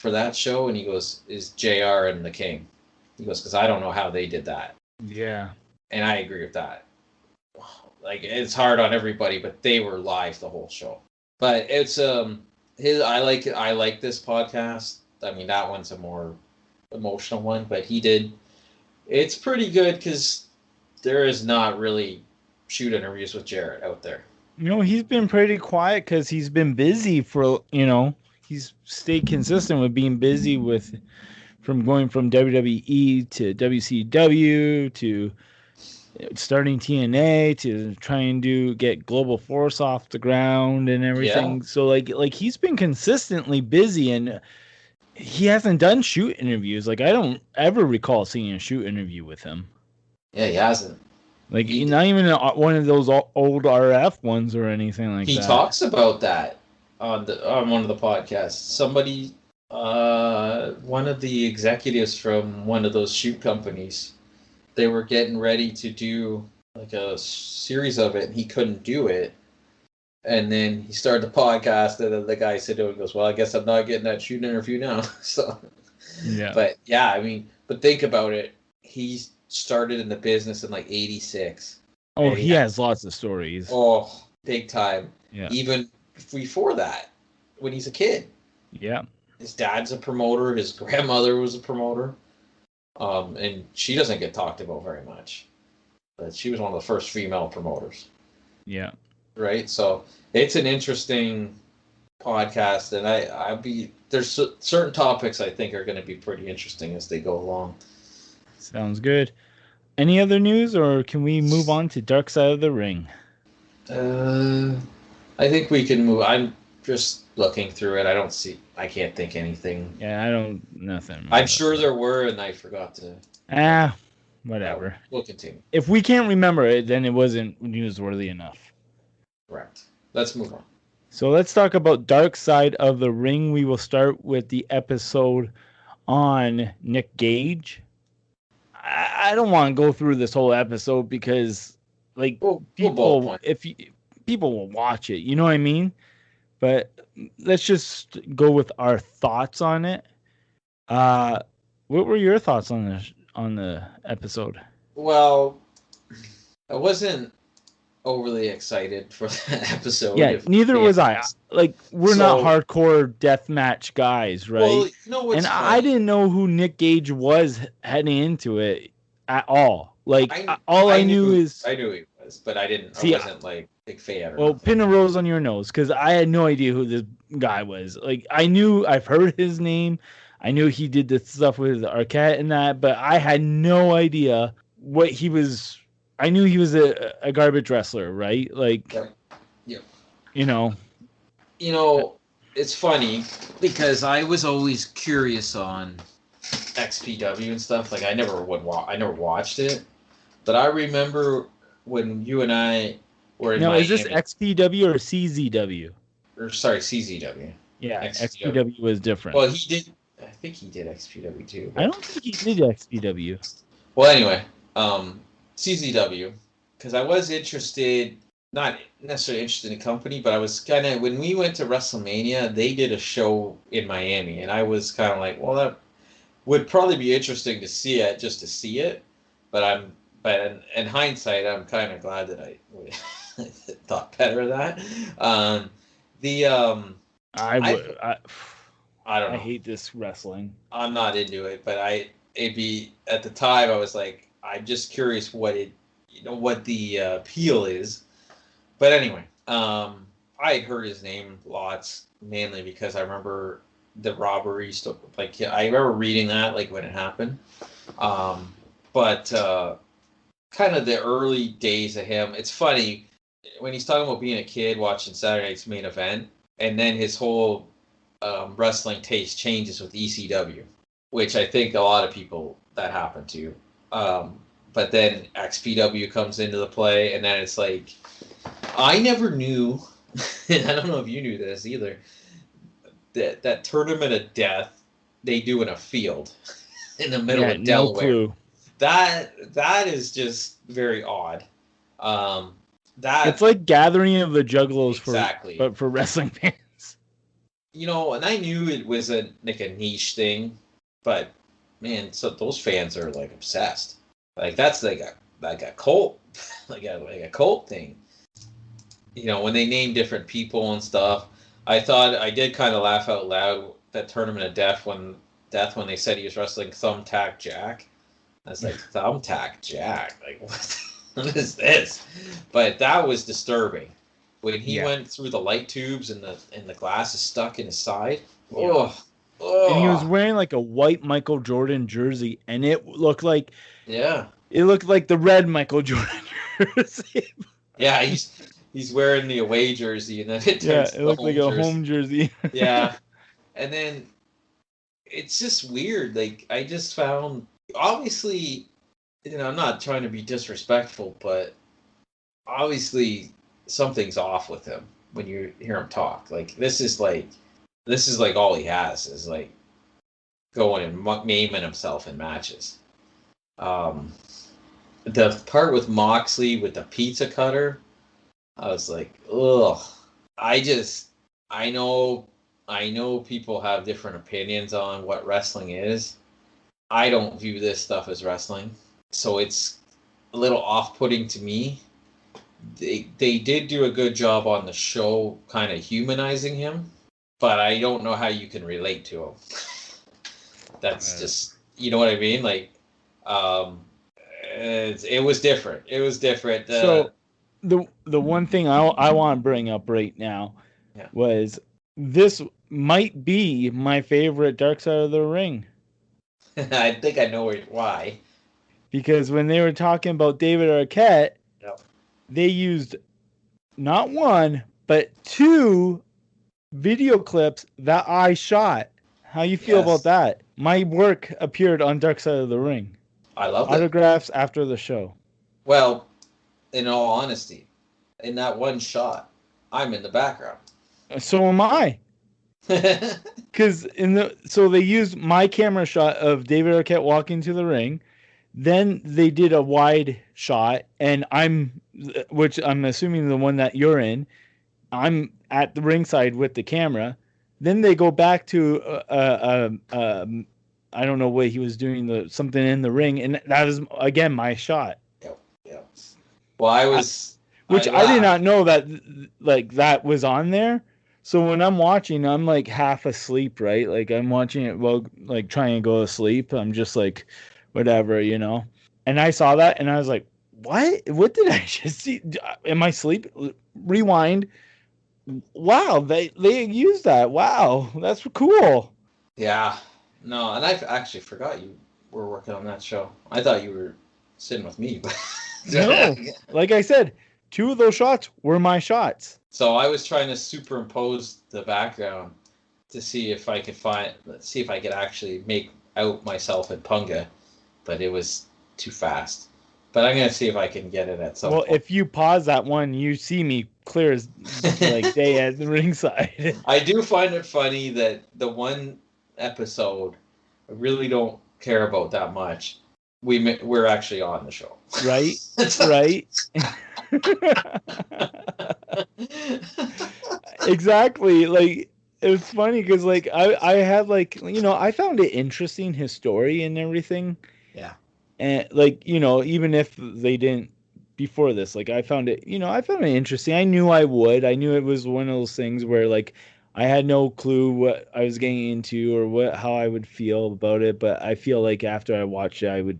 that show, and he goes, is JR and the King. He goes, because I don't know how they did that. Yeah. And I agree with that. Like, it's hard on everybody, but they were live the whole show. But it's I like this podcast. I mean, that one's a more emotional one, but he did. It's pretty good because there is not really shoot interviews with Jarrett out there. He's been pretty quiet because he's been busy for, he's stayed consistent with being busy from going from WWE to WCW to starting TNA to trying to get Global Force off the ground and everything. Yeah. So like he's been consistently busy, and he hasn't done shoot interviews. Like I don't ever recall seeing a shoot interview with him. Yeah, he hasn't. Like not even one of those old RF ones or anything like that. He talks about that on one of the podcasts. Somebody, one of the executives from one of those shoot companies, they were getting ready to do like a series of it, and he couldn't do it. And then he started the podcast, and then the guy said to him, goes, "Well, I guess I'm not getting that shoot interview now." So, yeah. But yeah, I mean, but think about it. He started in the business in like '86. Oh, he has lots of stories. Oh, big time. Yeah. Even before that, when he's a kid. Yeah. His dad's a promoter. His grandmother was a promoter. And she doesn't get talked about very much. But she was one of the first female promoters. Yeah. Right? So it's an interesting podcast, and there's certain topics I think are going to be pretty interesting as they go along. Sounds good. Any other news, or can we move on to Dark Side of the Ring? I think we can move. I'm just looking through it. I can't think anything. Yeah, nothing. I'm sure there were, and I forgot to. Whatever. We'll continue. If we can't remember it, then it wasn't newsworthy enough. Correct. Let's move on. So let's talk about Dark Side of the Ring. We will start with the episode on Nick Gage. I don't want to go through this whole episode because, like, people will watch it. You know what I mean? But let's just go with our thoughts on it. What were your thoughts on the episode? Well, I wasn't overly excited for that episode. Yeah, neither was I. Like, we're not hardcore deathmatch guys, right? Well, you know what's and funny? I didn't know who Nick Gage was heading into it at all. Like, I knew he was, but I wasn't like big fan. Well, pin a rose on your nose, because I had no idea who this guy was. Like, I've heard his name. I knew he did the stuff with Arquette and that, but I had no idea what he was. I knew he was a garbage wrestler, right? Like, yeah. You know, it's funny because I was always curious on XPW and stuff. Like, I never watched it, but I remember when you and I were in Miami. Is this XPW or CZW? Or sorry, CZW. Yeah, XPW was different. Well, he did. I think he did XPW too. I don't think he did XPW. Well, anyway, CZW, because I was interested, not necessarily interested in the company, but I was kind of, when we went to WrestleMania, they did a show in Miami, and I was kind of like, well, that would probably be interesting to see it, just to see it, but in hindsight, I'm kind of glad that I thought better of that. I don't know. I hate this wrestling. I'm not into it, but at the time I was like, I'm just curious what the appeal is. But anyway, I had heard his name lots, mainly because I remember the robbery stuff. Like, I remember reading that, like, when it happened. But kind of the early days of him. It's funny when he's talking about being a kid watching Saturday Night's Main Event, and then his whole wrestling taste changes with ECW, which I think a lot of people that happened to. But then XPW comes into the play, and then it's like, I never knew, and I don't know if you knew this either, that Tournament of Death they do in a field in the middle of Delaware. No clue. That is just very odd. It's like Gathering of the Juggalos for wrestling fans. And I knew it was a niche thing, but man, so those fans are like obsessed. Like, that's like a cult, like a cult thing. When they name different people and stuff, I thought I did kind of laugh out loud that Tournament of Death when they said he was wrestling Thumbtack Jack. I was like, Thumbtack Jack? Like, what is this? But that was disturbing. When he went through the light tubes and the glass is stuck in his side. Yeah. Oh. And he was wearing like a white Michael Jordan jersey, and it looked like the red Michael Jordan jersey. Yeah, he's wearing the away jersey, and then it looked like a home jersey. Yeah, and then it's just weird. Like, I just found, obviously, I'm not trying to be disrespectful, but obviously something's off with him when you hear him talk. Like, this is like all he has is like going and maiming himself in matches. The part with Moxley with the pizza cutter, I was like, ugh. I know people have different opinions on what wrestling is. I don't view this stuff as wrestling, so it's a little off-putting to me. They did do a good job on the show kind of humanizing him, but I don't know how you can relate to him. That's just, you know what I mean? Like, it was different. It was different. So the one thing I want to bring up right now was this might be my favorite Dark Side of the Ring. I think I know why. Because when they were talking about David Arquette, they used not one, but 2 video clips that I shot. How you feel about that? My work appeared on Dark Side of the Ring. I love autographs after the show. Well, in all honesty, in that one shot, I'm in the background. So am I. Because so they used my camera shot of David Arquette walking to the ring. Then they did a wide shot, and which I'm assuming the one that you're in. I'm at the ringside with the camera. Then they go back to I don't know what he was doing, something in the ring, and that was again my shot. Yep. Well, I did not know that that was on there. So when I'm watching, I'm like half asleep, right? Like I'm watching it while like trying to go to sleep. I'm just like, whatever, And I saw that, and I was like, what? What did I just see? Am I asleep? Rewind. Wow, they used that. Wow, that's cool. Yeah. No, and I actually forgot you were working on that show. I thought you were sitting with me. But no, like I said, 2 of those shots were my shots. So I was trying to superimpose the background to see if I could actually make out myself in Punga, but it was too fast. But I'm gonna see if I can get it at some point. Well, if you pause that one, you see me clear as like day at the ringside. I do find it funny that the one episode I really don't care about that much. We're actually on the show, right? Right. Exactly. Like it's funny because like I had like I found it interesting, his story and everything. Yeah. And like even if they didn't before this, like I found it interesting. I knew I would. I knew it was one of those things where like I had no clue what I was getting into or how I would feel about it. But I feel like after I watched it, I would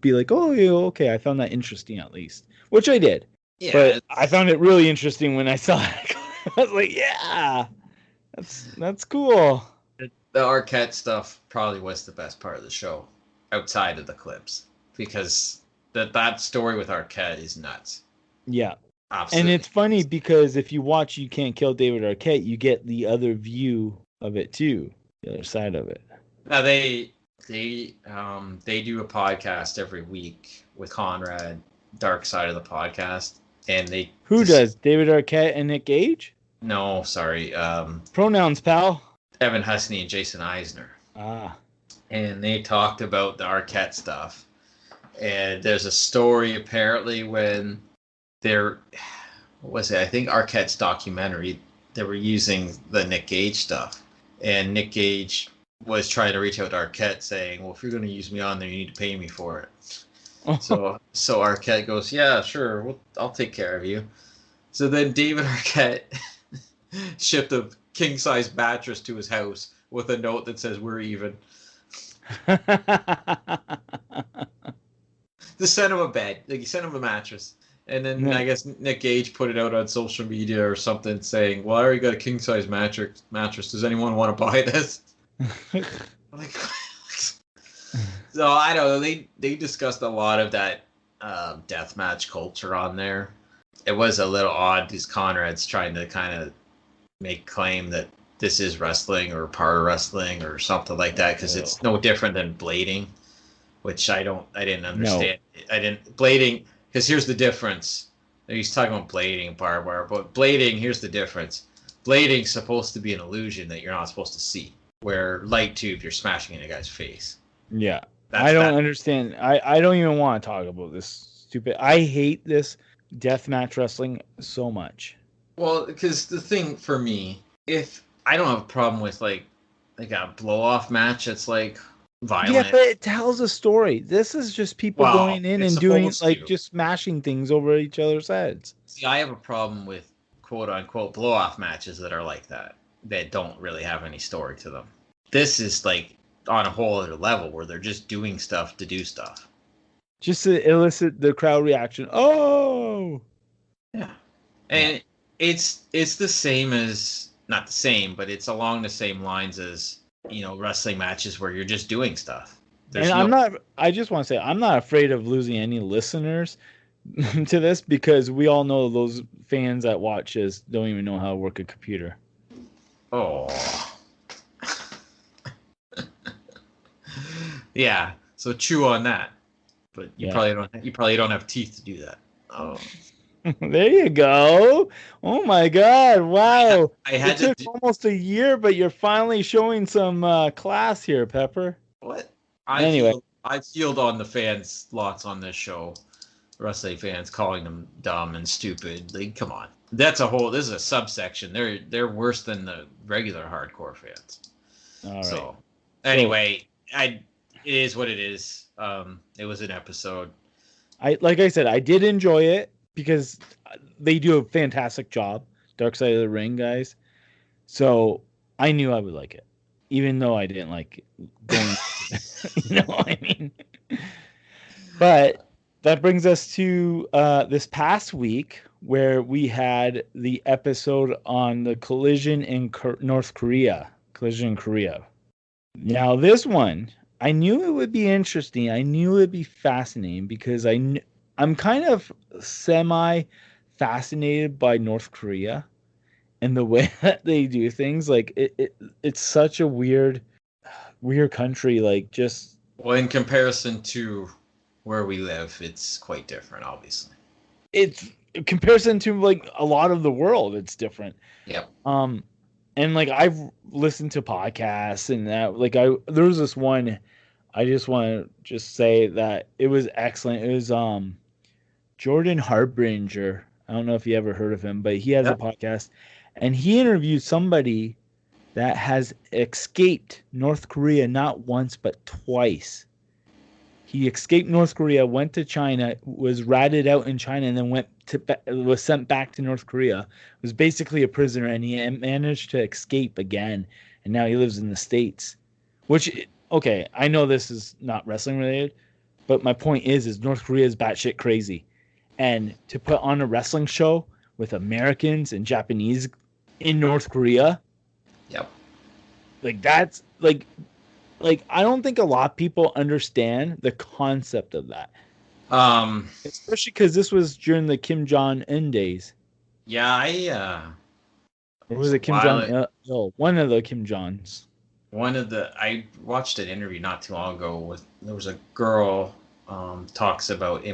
be like, oh, yeah, okay, I found that interesting at least, which I did. Yeah, but I found it really interesting when I saw it. I was like, yeah, that's cool. The Arquette stuff probably was the best part of the show, outside of the clips, because that story with Arquette is nuts. Yeah. Absolutely. And it's funny because if you watch You Can't Kill David Arquette, you get the other view of it too, the other side of it. Now they do a podcast every week with Conrad, Dark Side of the Podcast, and does David Arquette and Nick Gage? No, sorry. Pronouns, pal. Evan Husney and Jason Eisner. Ah. And they talked about the Arquette stuff, and there's a story apparently when I think Arquette's documentary, they were using the Nick Gage stuff. And Nick Gage was trying to reach out to Arquette saying, well, if you're going to use me on there, you need to pay me for it. So Arquette goes, yeah, sure, I'll take care of you. So then David Arquette shipped a king-size mattress to his house with a note that says, "We're even." Just sent him a bed. Like, he sent him a mattress. And then I guess Nick Gage put it out on social media or something saying, "Well, I already got a king-size mattress. Does anyone want to buy this?" Like, so I don't know. They discussed a lot of that deathmatch culture on there. It was a little odd because Conrad's trying to kind of make claim that this is wrestling or part of wrestling or something like that, because it's no different than blading, which I didn't understand. No. Blading, because here's the difference. He's talking about blading, barbed wire, but blading, here's the difference. Blading's supposed to be an illusion that you're not supposed to see, where light tube, you're smashing in a guy's face. Yeah. I don't understand. I don't even want to talk about this stupid. I hate this deathmatch wrestling so much. Well, because the thing for me, if I don't have a problem with like a blow-off match that's like violent. Yeah, but it tells a story. This is just people going in and doing like just smashing things over each other's heads. See, I have a problem with quote-unquote blow-off matches that are like that don't really have any story to them. This is like on a whole other level where they're just doing stuff to do stuff. Just to elicit the crowd reaction. Oh! Yeah. And it's the same as, not the same, but it's along the same lines as, wrestling matches where you're just doing stuff. I just want to say, I'm not afraid of losing any listeners to this, because we all know those fans that watch us don't even know how to work a computer. Oh. Yeah, so chew on that. But you probably don't have teeth to do that. Oh. There you go. Oh my God! Wow. It took almost a year, but you're finally showing some class here, Pepper. What? Anyway, I field on the fans lots on this show. Wrestling fans calling them dumb and stupid. Like, come on. This is a subsection. They're worse than the regular hardcore fans. All right. So anyway, it is what it is. It was an episode. Like I said, I did enjoy it because they do a fantastic job. Dark Side of the Ring guys. So I knew I would like it, even though I didn't like going. You know what I mean? But that brings us to this past week, where we had the episode on the collision in North Korea. Collision in Korea. Now this one, I knew it would be interesting. I knew it would be fascinating because I'm kind of semi-fascinated by North Korea and the way that they do things. Like it's such a weird country. Like, just, well, in comparison to where we live, it's quite different, obviously. It's in comparison to like a lot of the world, it's different. Yep. And like I've listened to podcasts and that, like there was this one, I just want to say that it was excellent. It was Jordan Harbinger. I don't know if you ever heard of him, but he has a podcast, and he interviewed somebody that has escaped North Korea not once but twice. He escaped North Korea, went to China, was ratted out in China, and then was sent back to North Korea. Was basically a prisoner, and he managed to escape again, and now he lives in the States. Which, okay, I know this is not wrestling related, but my point is North Korea is batshit crazy, and to put on a wrestling show with Americans and Japanese in North Korea, like that's like I don't think a lot of people understand the concept of that. Especially because this was during the Kim Jong-un days. Yeah, or was it Kim Jong? No, one of the Kim Jongs. I watched an interview not too long ago there was a girl talks about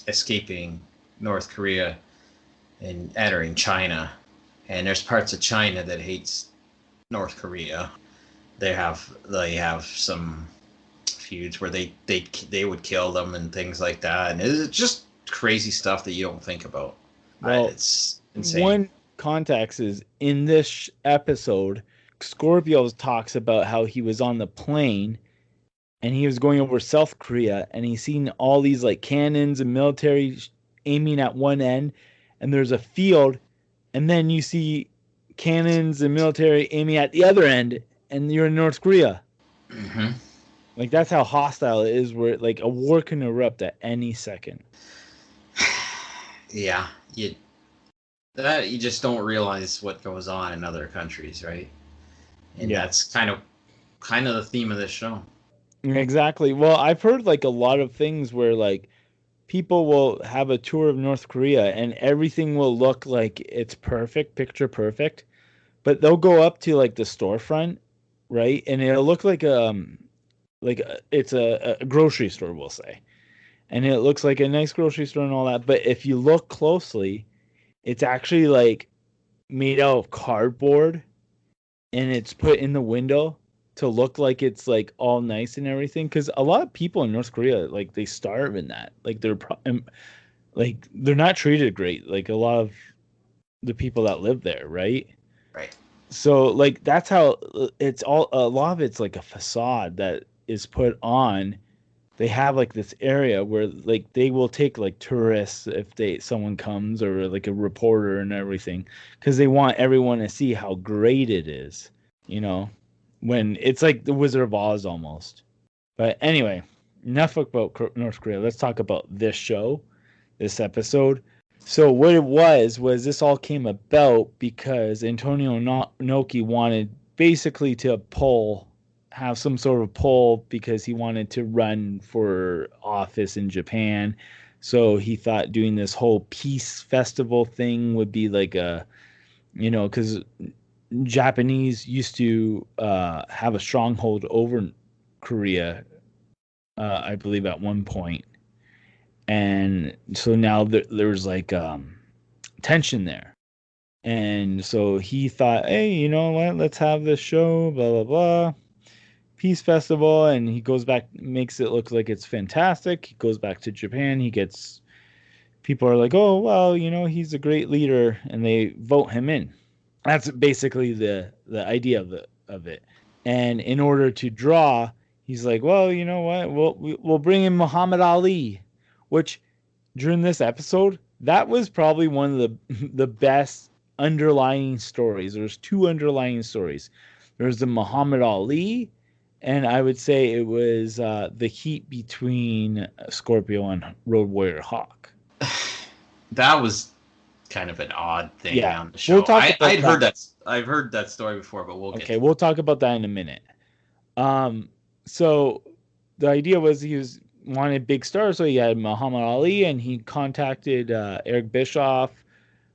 escaping North Korea and entering China, and there's parts of China that hates North Korea. They have some feuds where they would kill them and things like that, and it's just crazy stuff that you don't think about. Well, it's insane. One context is in this episode, Scorpio talks about how he was on the plane and he was going over South Korea, and he's seen all these like cannons and military aiming at one end, and there's a field, and then you see cannons and military aiming at the other end, and you're in North Korea. Mm-hmm. Like, that's how hostile it is, where like a war can erupt at any second. Yeah, you just don't realize what goes on in other countries, right? And that's kind of the theme of this show. Exactly. Well, I've heard like a lot of things where like people will have a tour of North Korea and everything will look like it's perfect, picture perfect, but they'll go up to like the storefront, right? And it'll look like it's a grocery store, we'll say. And it looks like a nice grocery store and all that, but if you look closely, it's actually like made out of cardboard and it's put in the window to look like it's like all nice and everything, because a lot of people in North Korea, like, they starve in that, like they're not treated great, like a lot of the people that live there, right? So like that's how it's all, a lot of it's like a facade that is put on. They have like this area where like they will take like tourists if someone comes, or like a reporter and everything, because they want everyone to see how great it is, you know, when it's like the Wizard of Oz almost. But anyway, enough about North Korea. Let's talk about this show, this episode. So what it was this all came about because Antonio Inoki wanted basically to have some sort of pull, because he wanted to run for office in Japan. So he thought doing this whole peace festival thing would be like a, you know, because Japanese used to have a stronghold over Korea, I believe at one point. And so now there's like tension there. And so he thought, hey, you know what, let's have this show, blah, blah, blah. Peace Festival. And he goes back, makes it look like it's fantastic. He goes back to Japan. People are like, oh, well, you know, he's a great leader. And they vote him in. That's basically the idea of it. And in order to draw, he's like, well, you know what, we'll bring in Muhammad Ali. Which, during this episode, that was probably one of the best underlying stories. There's two underlying stories. There's the Muhammad Ali, and I would say it was the heat between Scorpio and Road Warrior Hawk. That was kind of an odd thing on the show. We'll talk about I've heard that story before, but we'll get we'll talk about that in a minute. So the idea was he wanted big stars, so he had Muhammad Ali, and he contacted Eric Bischoff,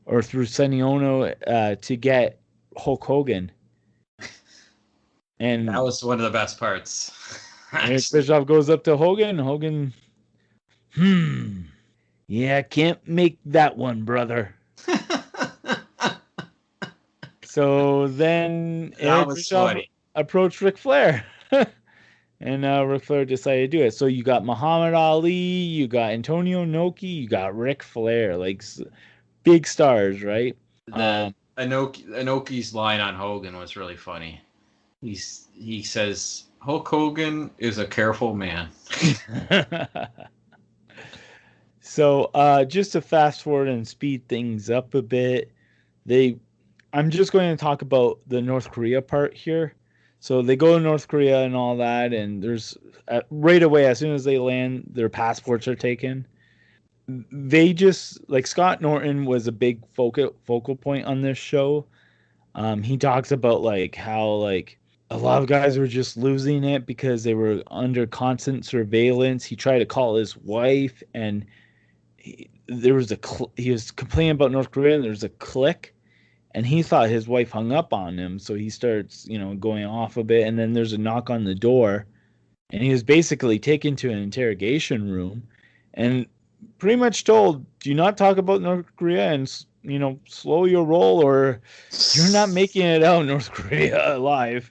or through Sonny Ono, to get Hulk Hogan. And that was one of the best parts. Eric Bischoff goes up to Hogan. Hogan, yeah, can't make that one, brother. So then Eric Bischoff approached Ric Flair. And Ric Flair decided to do it. So you got Muhammad Ali, you got Antonio Inoki, you got Ric Flair, like big stars, right? Inoki's line on Hogan was really funny. He says, Hulk Hogan is a careful man. So just to fast forward and speed things up a bit, I'm just going to talk about the North Korea part here. So they go to North Korea and all that, and there's right away, as soon as they land, their passports are taken. They just, like, Scott Norton was a big focal point on this show. He talks about like how like a lot of guys were just losing it because they were under constant surveillance. He tried to call his wife, and he was complaining about North Korea, and there's a click. And he thought his wife hung up on him, so he starts, going off a bit. And then there's a knock on the door, and he was basically taken to an interrogation room, and pretty much told, "Do not talk about North Korea, and slow your roll, or you're not making it out, North Korea, alive."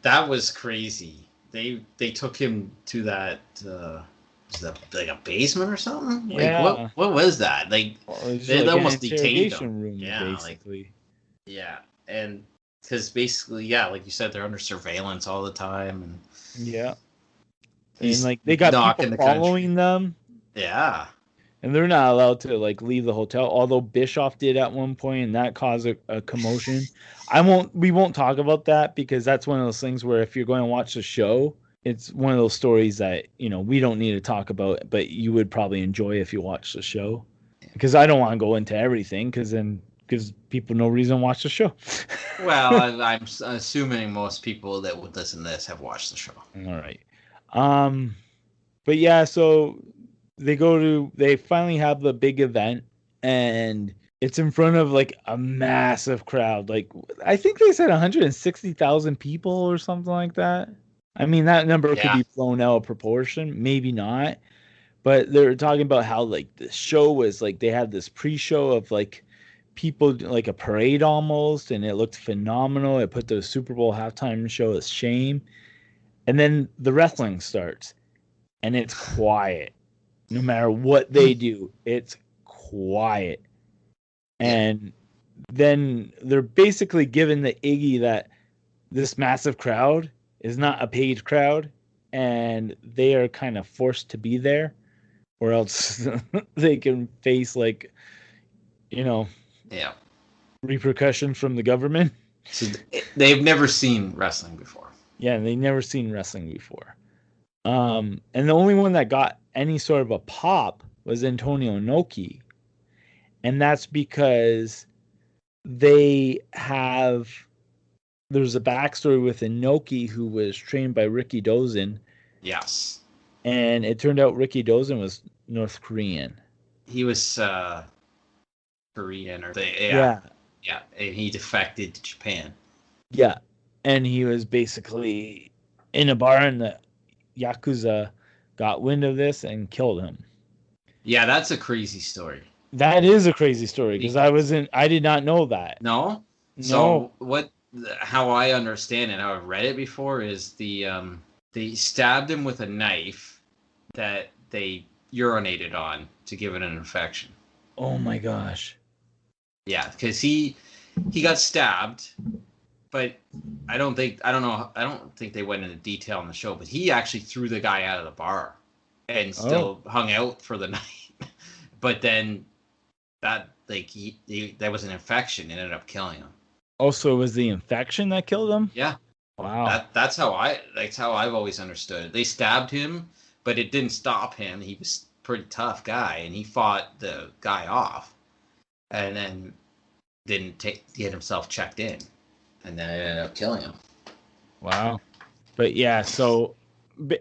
That was crazy. They took him to that. Was that like a basement or something? Yeah. Like, what was that? Like, they almost detained him. Room, basically. Yeah, and because basically, like you said, they're under surveillance all the time, and and like they got people following them. Yeah, and they're not allowed to like leave the hotel. Although Bischoff did at one point, and that caused a commotion. We won't talk about that because that's one of those things where if you're going to watch the show, it's one of those stories that we don't need to talk about, but you would probably enjoy if you watch the show. Because I don't want to go into everything, because then gives people no reason to watch the show. Well, I'm assuming most people that would listen to this have watched the show. All right. But yeah, so they finally have the big event, and it's in front of like a massive crowd. Like I think they said 160,000 people or something like that. I mean, that number could be blown out of proportion, maybe not. But they're talking about how like the show was like they had this pre-show of like people like a parade almost, and it looked phenomenal. It put the Super Bowl halftime show to shame. And then the wrestling starts, and it's quiet. No matter what they do, it's quiet. And then they're basically giving the Iggy that this massive crowd is not a paid crowd, and they are kind of forced to be there, or else they can face like, repercussions from the government. So they've never seen wrestling before. Yeah, they never seen wrestling before. And the only one that got any sort of a pop was Antonio Inoki. And that's because there's a backstory with Inoki who was trained by Ricky Dozan. Yes. And it turned out Ricky Dozan was North Korean. He was Korean Yeah, and he defected to Japan. Yeah. And he was basically in a bar, and the Yakuza got wind of this and killed him. Yeah, that's a crazy story. That is a crazy story because I did not know that. No? So how I understand it, how I've read it before, is they stabbed him with a knife that they urinated on to give it an infection. Oh my gosh. Yeah, because he got stabbed, but I don't think they went into detail on the show, but he actually threw the guy out of the bar and still hung out for the night. But then that was an infection, it ended up killing him. Also, it was the infection that killed him? Yeah. Wow. That's how I've always understood it. They stabbed him, but it didn't stop him. He was a pretty tough guy, and he fought the guy off, and then didn't get himself checked in, and then it ended up killing him. Wow. But yeah, so,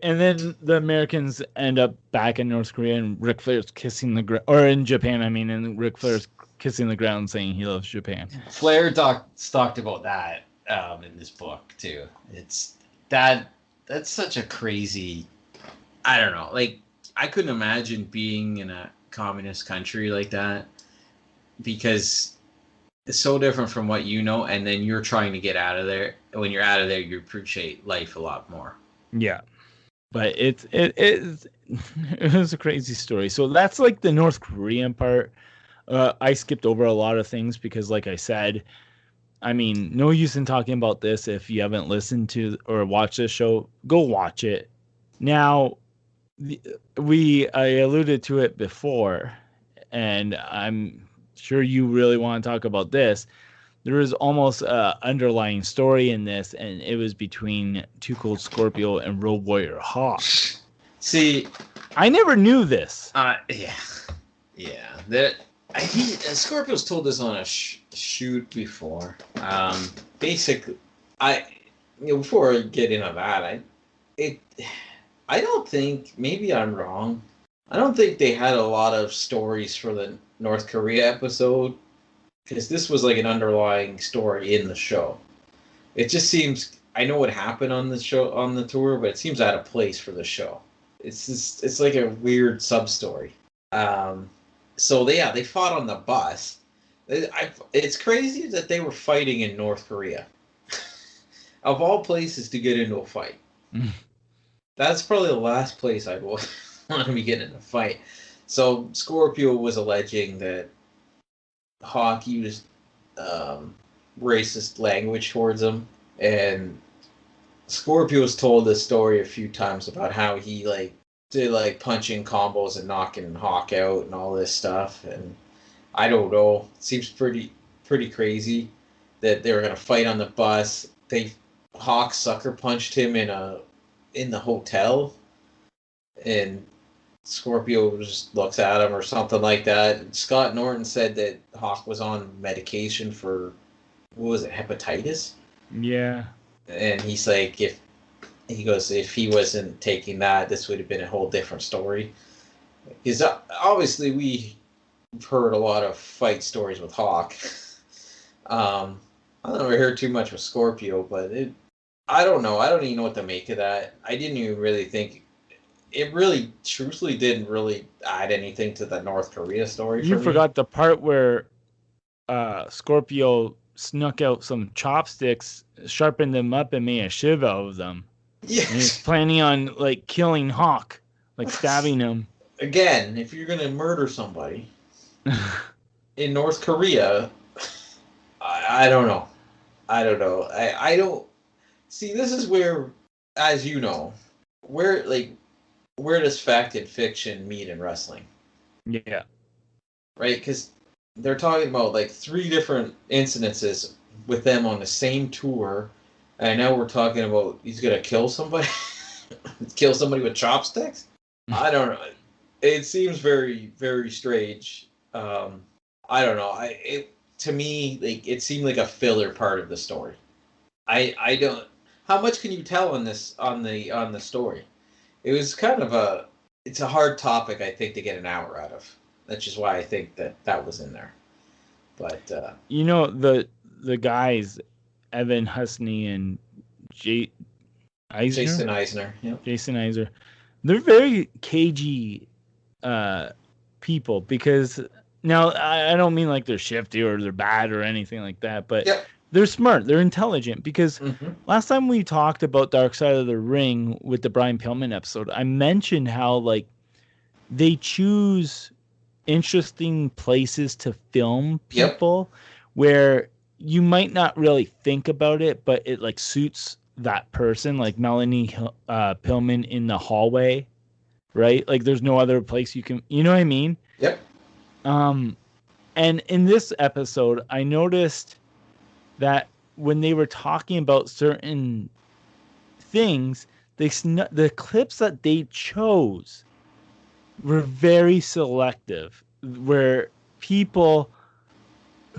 and then the Americans end up back in North Korea, and Ric Flair's kissing the ground, or in Japan, I mean, and Ric Flair's kissing the ground saying he loves Japan. Flair talked about that in this book too. It's that's such a crazy, I don't know, like I couldn't imagine being in a communist country like that, because it's so different from what you know, and then you're trying to get out of there. When you're out of there, you appreciate life a lot more. Yeah. But it was a crazy story. So that's like the North Korean part. I skipped over a lot of things because, like I said, I mean, no use in talking about this if you haven't listened to or watched this show. Go watch it. Now, I alluded to it before, and I'm sure you really want to talk about this. There is almost an underlying story in this, and it was between Too Cold Scorpio and Road Warrior Hawk. See, I never knew this. Scorpio's told us on a shoot before. Basically, before I get into that, I don't think, maybe I'm wrong, I don't think they had a lot of stories for the North Korea episode, because this was like an underlying story in the show. It just seems, I know what happened on the show, on the tour, but it seems out of place for the show. It's like a weird sub-story. So they fought on the bus. It's crazy that they were fighting in North Korea. Of all places to get into a fight. That's probably the last place I'd want to be getting in a fight. So Scorpio was alleging that Hawk used racist language towards him, and Scorpio's told this story a few times about how he to like punching combos and knocking Hawk out and all this stuff. And I don't know. It seems pretty crazy that they were gonna fight on the bus. Hawk sucker punched him in the hotel, and Scorpio just looks at him or something like that. And Scott Norton said that Hawk was on medication for, what was it, hepatitis? Yeah. And he's like, if he wasn't taking that, this would have been a whole different story. Because obviously we've heard a lot of fight stories with Hawk. I never heard too much with Scorpio, but I don't know. I don't even know what to make of that. I didn't even really think it really, truthfully, didn't really add anything to the North Korea story. You forgot the part where Scorpio snuck out some chopsticks, sharpened them up, and made a shiv out of them. Yes. And he's planning on like killing Hawk, like stabbing him. Again, if you're gonna murder somebody in North Korea, I don't know. I don't see. This is where, as you know, where does fact and fiction meet in wrestling? Yeah. Right, because they're talking about like 3 different incidences with them on the same tour, and now we're talking about he's gonna kill somebody, kill somebody with chopsticks. I don't know. It seems very, very strange. I don't know. To me, like, it seemed like a filler part of the story. I don't. How much can you tell on the story? It was kind of it's a hard topic, I think, to get an hour out of. That's just why I think that was in there. But the guys, Evan Husney and Jason Eisner, yeah. Jason Eisner, they're very cagey people, because now I don't mean like they're shifty or they're bad or anything like that, but they're smart, they're intelligent, because last time we talked about Dark Side of the Ring with the Brian Pillman episode, I mentioned how like they choose interesting places to film people where you might not really think about it, but it like suits that person, like Melanie Pillman in the hallway, right? Like there's no other place you can, you know what I mean? Yep. And in this episode, I noticed that when they were talking about certain things, the clips that they chose were very selective, where people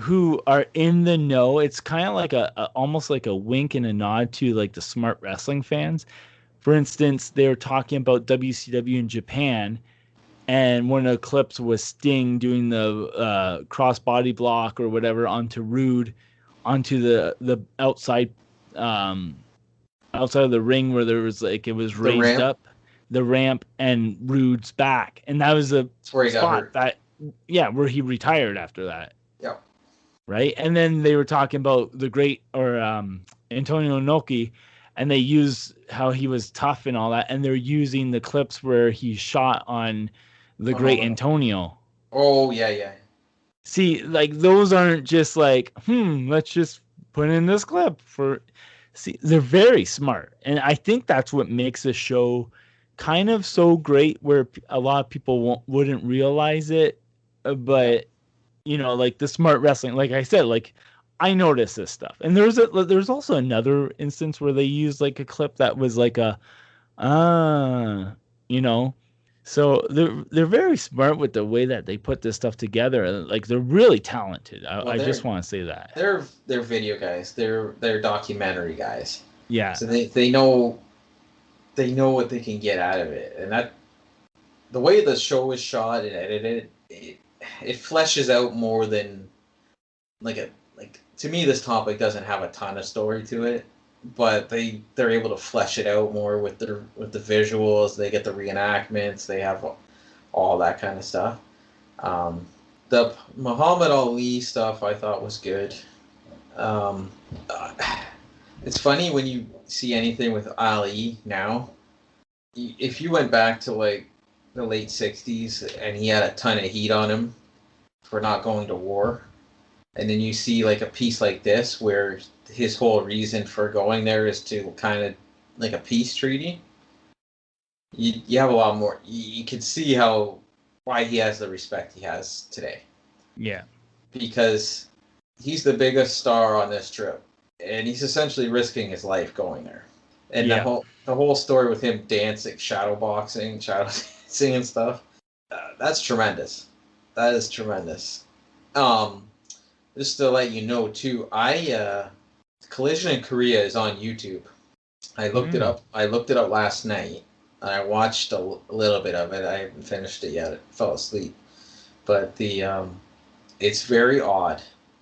who are in the know, it's kind of like almost like a wink and a nod to like the smart wrestling fans. For instance, they were talking about WCW in Japan, and one of the clips was Sting doing the cross body block or whatever onto Rude, onto the outside of the ring, where there was like, it was raised up, the ramp, and Rude's back, and that was a spot that where he retired after that. Yep. Right, and then they were talking about the great Antonio Inoki, and they use how he was tough and all that, and they're using the clips where he shot on the great Antonio. Oh yeah. See, like those aren't just like, let's just put in this clip for. See, they're very smart, and I think that's what makes the show kind of so great, where a lot of people wouldn't realize it, but like the smart wrestling, like I said, like I noticed this stuff. And there's also another instance where they used like a clip that was like so they're very smart with the way that they put this stuff together. Like they're really talented. I just want to say that they're video guys. They're documentary guys. Yeah. So they know what they can get out of it, and that the way the show is shot and edited, it fleshes out more than like to me, this topic doesn't have a ton of story to it, but they're able to flesh it out more with the visuals. They get the reenactments. They have all that kind of stuff. The Muhammad Ali stuff I thought was good. It's funny when you see anything with Ali now. If you went back to like the late 60s and he had a ton of heat on him for not going to war, and then you see like a piece like this where his whole reason for going there is to kind of like a peace treaty, you have a lot more. You can see why he has the respect he has today. Yeah. Because he's the biggest star on this trip, and he's essentially risking his life going there. And the whole story with him dancing, shadow dancing and stuff, that's tremendous. That is tremendous. Just to let you know too, Collision in Korea is on YouTube. I looked it up. I looked it up last night, and I watched a little bit of it. I haven't finished it yet. I fell asleep, but it's very odd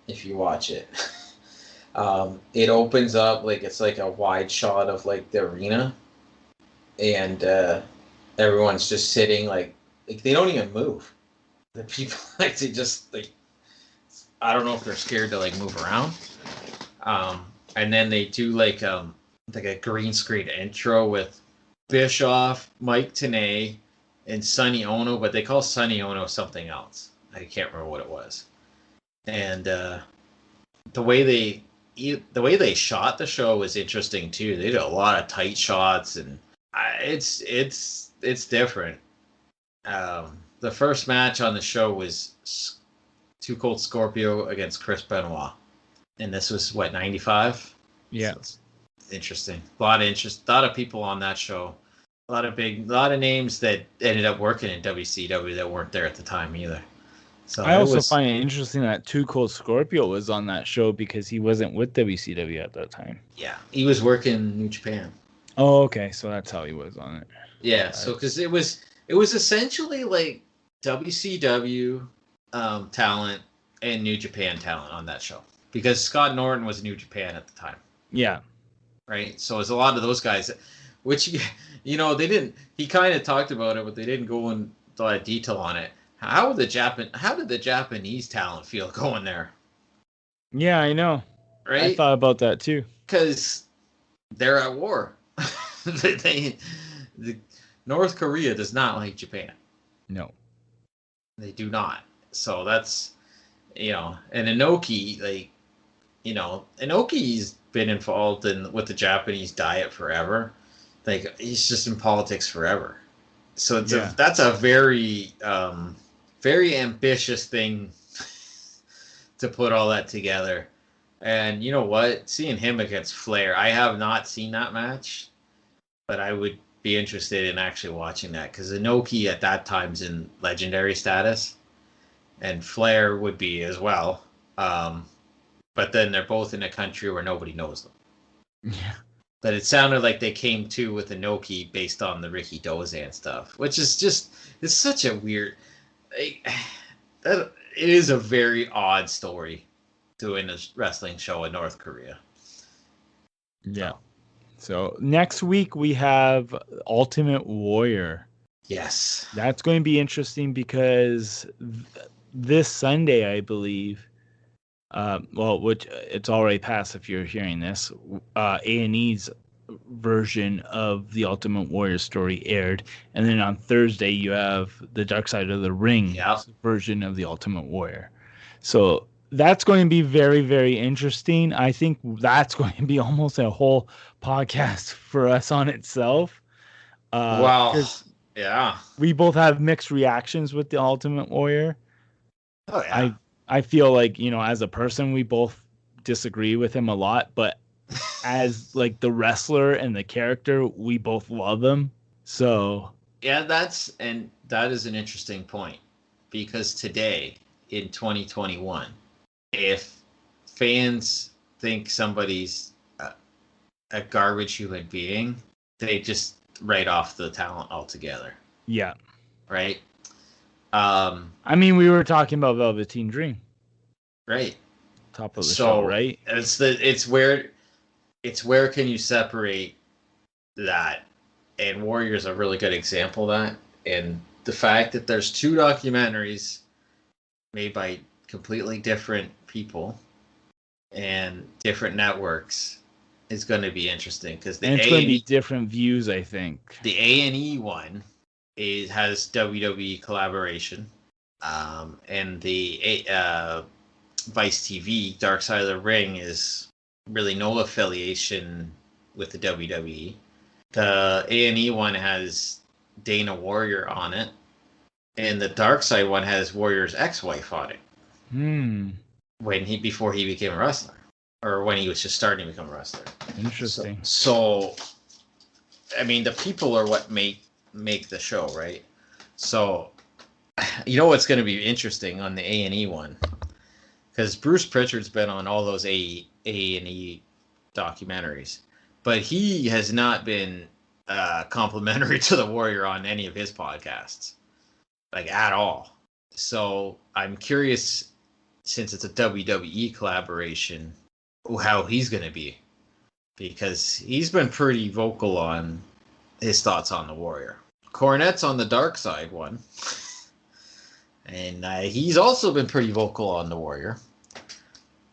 if you watch it. It opens up like it's like a wide shot of like the arena, and everyone's just sitting like they don't even move. The people like they just like, I don't know if they're scared to like move around. And then they do like a green screen intro with Bischoff, Mike Tenay, and Sonny Ono, but they call Sonny Ono something else. I can't remember what it was. And the way they shot the show was interesting too. They did a lot of tight shots, and it's different. The first match on the show was Too Cold Scorpio against Chris Benoit, and this was what, 95? Yeah, so interesting. A lot of people on that show. A lot of names that ended up working in WCW that weren't there at the time either. So I also find it interesting that Too Cold Scorpio was on that show because he wasn't with WCW at that time. Yeah, he was working New Japan. Oh, okay, so that's how he was on it. Yeah, so because it was essentially like WCW talent and New Japan talent on that show, because Scott Norton was New Japan at the time. Yeah. Right. So it's a lot of those guys, which they didn't. He kind of talked about it, but they didn't go into a lot of detail on it. How did the Japanese talent feel going there? Yeah, I know. Right. I thought about that too. Because they're at war. North Korea does not like Japan. No. They do not. So that's, and Inoki, Inoki's been involved with the Japanese diet forever. Like, he's just in politics forever. So that's a very, very ambitious thing to put all that together. And you know what? Seeing him against Flair, I have not seen that match, but I would be interested in actually watching that, because Inoki at that time's in legendary status, and Flair would be as well. But then they're both in a country where nobody knows them. Yeah. But it sounded like they came to with Inoki based on the Ricky Dozan stuff, which is just, it's such a weird, it is a very odd story doing a wrestling show in North Korea. Yeah. So next week we have Ultimate Warrior. Yes. That's going to be interesting because this Sunday, I believe, which it's already passed if you're hearing this, A&E's version of the Ultimate Warrior story aired. And then on Thursday, you have the Dark Side of the Ring version of the Ultimate Warrior. So that's going to be very, very interesting. I think that's going to be almost a whole podcast for us on itself. Wow. Yeah. We both have mixed reactions with the Ultimate Warrior. Oh, yeah. I feel like, as a person, we both disagree with him a lot, but as like the wrestler and the character, we both love him. So yeah, that is an interesting point, because today in 2021, if fans think somebody's a garbage human being, they just write off the talent altogether. Yeah. Right. I mean, we were talking about Velveteen Dream. Right. Top of the show, right? It's where can you separate that? And Warrior's a really good example of that. And the fact that there's two documentaries made by completely different people and different networks is going to be interesting, because it's going to be different views, I think. The A&E one has WWE collaboration, and the Vice TV Dark Side of the Ring is really no affiliation with the WWE. The A&E one has Dana Warrior on it, and the Dark Side one has Warrior's ex-wife on it. Before he became a wrestler, or when he was just starting to become a wrestler. Interesting. So I mean, the people are what make the show, right? So, you know what's going to be interesting on the A&E one, because Bruce Pritchard's been on all those A&E documentaries, but he has not been complimentary to the Warrior on any of his podcasts, like at all. So I'm curious, since it's a WWE collaboration, how he's going to be, because he's been pretty vocal on his thoughts on the Warrior. Cornette's on the Dark Side one, and he's also been pretty vocal on the Warrior.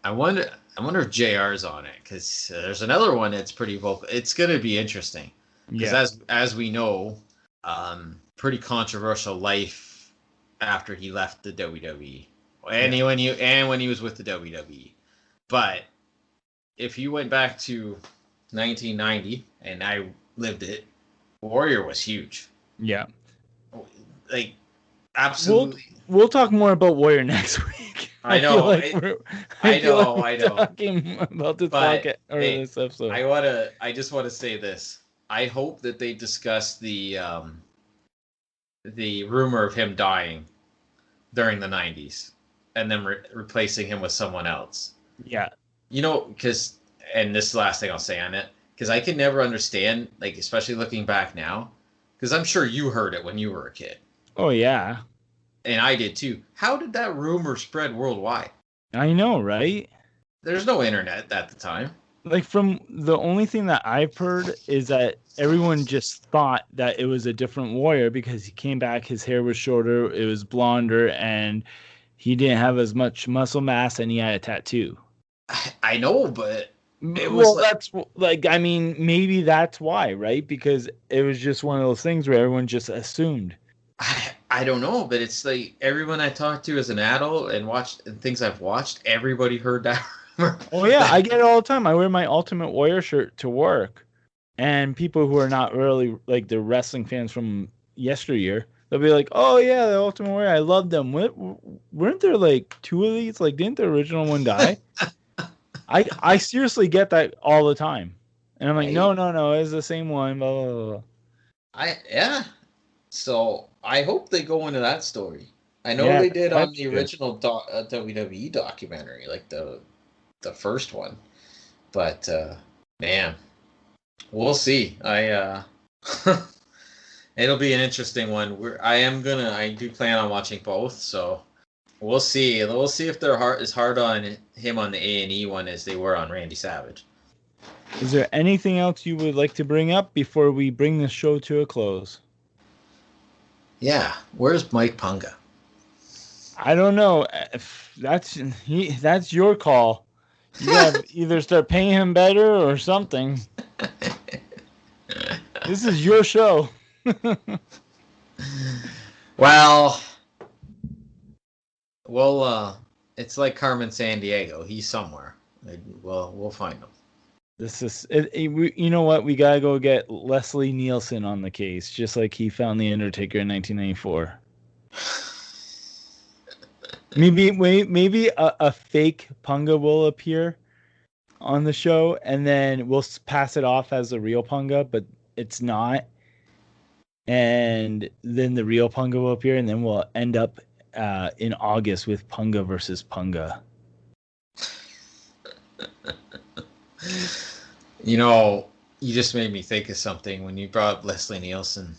I wonder if JR's on it, because there's another one that's pretty vocal. It's going to be interesting, because as we know, pretty controversial life after he left the WWE, and when he was with the WWE. But if you went back to 1990, and I lived it, Warrior was huge. Yeah. Like, absolutely. We'll talk more about Warrior next week. I know. I know. Talking about this podcast or this episode. I just want to say this. I hope that they discuss the rumor of him dying during the 90s and then replacing him with someone else. Yeah. You know, because, and this is the last thing I'll say on it, because I can never understand, like, especially looking back now, because I'm sure you heard it when you were a kid. Oh, yeah. And I did too. How did that rumor spread worldwide? I know, right? There's no internet at the time. Like, from the only thing that I've heard is that everyone just thought that it was a different Warrior because he came back, his hair was shorter, it was blonder, and he didn't have as much muscle mass, and he had a tattoo. I know, but it was that's like, I mean, maybe that's why, right? Because it was just one of those things where everyone just assumed. I don't know, but it's like everyone I talked to as an adult and watched and things I've watched, everybody heard that rumor. Oh yeah, I get it all the time. I wear my Ultimate Warrior shirt to work, and people who are not really like the wrestling fans from yesteryear, they'll be like, "Oh yeah, the Ultimate Warrior, I love them." Weren't there like two of these? Like, didn't the original one die? I seriously get that all the time, and I'm like, no, it's the same one. Blah blah blah. So I hope they go into that story. I know they did on the original WWE documentary, like the first one. But man, we'll see. It'll be an interesting one. I do plan on watching both, so we'll see. We'll see if they're as hard on him on the A&E one as they were on Randy Savage. Is there anything else you would like to bring up before we bring the show to a close? Yeah, where's Mike Punga? I don't know. That's your call. You have either start paying him better or something. This is your show. Well, it's like Carmen Sandiego. He's somewhere. We'll find him. This is you know what? We gotta go get Leslie Nielsen on the case, just like he found the Undertaker in 1994. Maybe a fake Punga will appear on the show, and then we'll pass it off as a real Punga, but it's not. And then the real Punga will appear, and then we'll end up in August with Punga versus Punga. You know, you just made me think of something when you brought up Leslie Nielsen.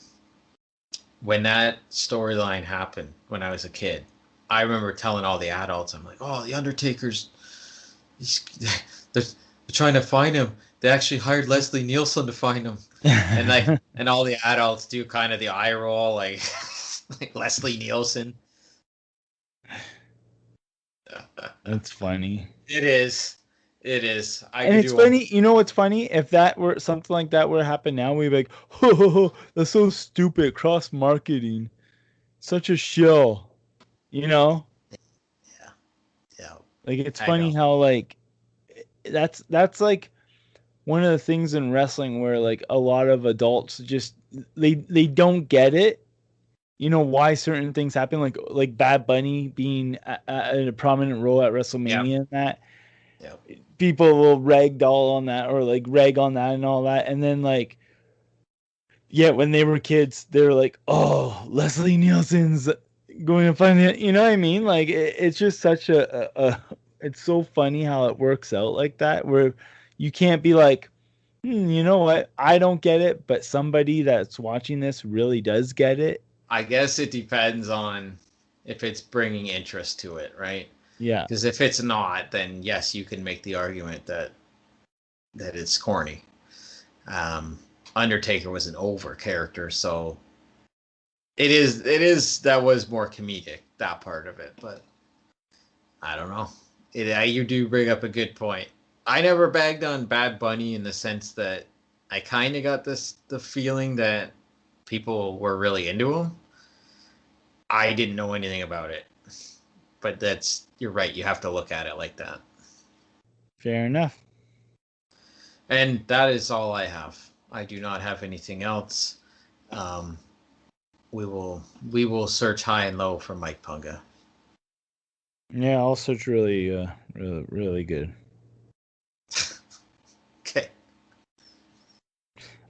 When that storyline happened when I was a kid, I remember telling all the adults, I'm like, "Oh, the Undertaker's, they're trying to find him. They actually hired Leslie Nielsen to find him." And all the adults do kind of the eye roll, like Leslie Nielsen. That's funny. It is. And it's funny. You know what's funny? If that were something like that were to happen now, we'd be like, "Oh, that's so stupid. Cross marketing, such a shill." You know? Yeah. Like, it's funny how like that's like one of the things in wrestling where like a lot of adults just they don't get it. You know why certain things happen, like Bad Bunny being a prominent role at WrestleMania and that. Yeah. People will ragdoll on that or like rag on that and all that, and then like when they were kids, they were like, "Oh, Leslie Nielsen's going to find it." You know what I mean? Like it's just such a it's so funny how it works out like that, where you can't be like, you know what? I don't get it, but somebody that's watching this really does get it. I guess it depends on if it's bringing interest to it, right? Yeah. Because if it's not, then yes, you can make the argument that it's corny. Undertaker was an over character, so it is that was more comedic, that part of it, but I don't know. You do bring up a good point. I never bagged on Bad Bunny in the sense that I kind of got the feeling that people were really into him. I didn't know anything about it, but you're right. You have to look at it like that. Fair enough. And that is all I have. I do not have anything else. We will search high and low for Mike Punga. Yeah, I'll search really good. Okay.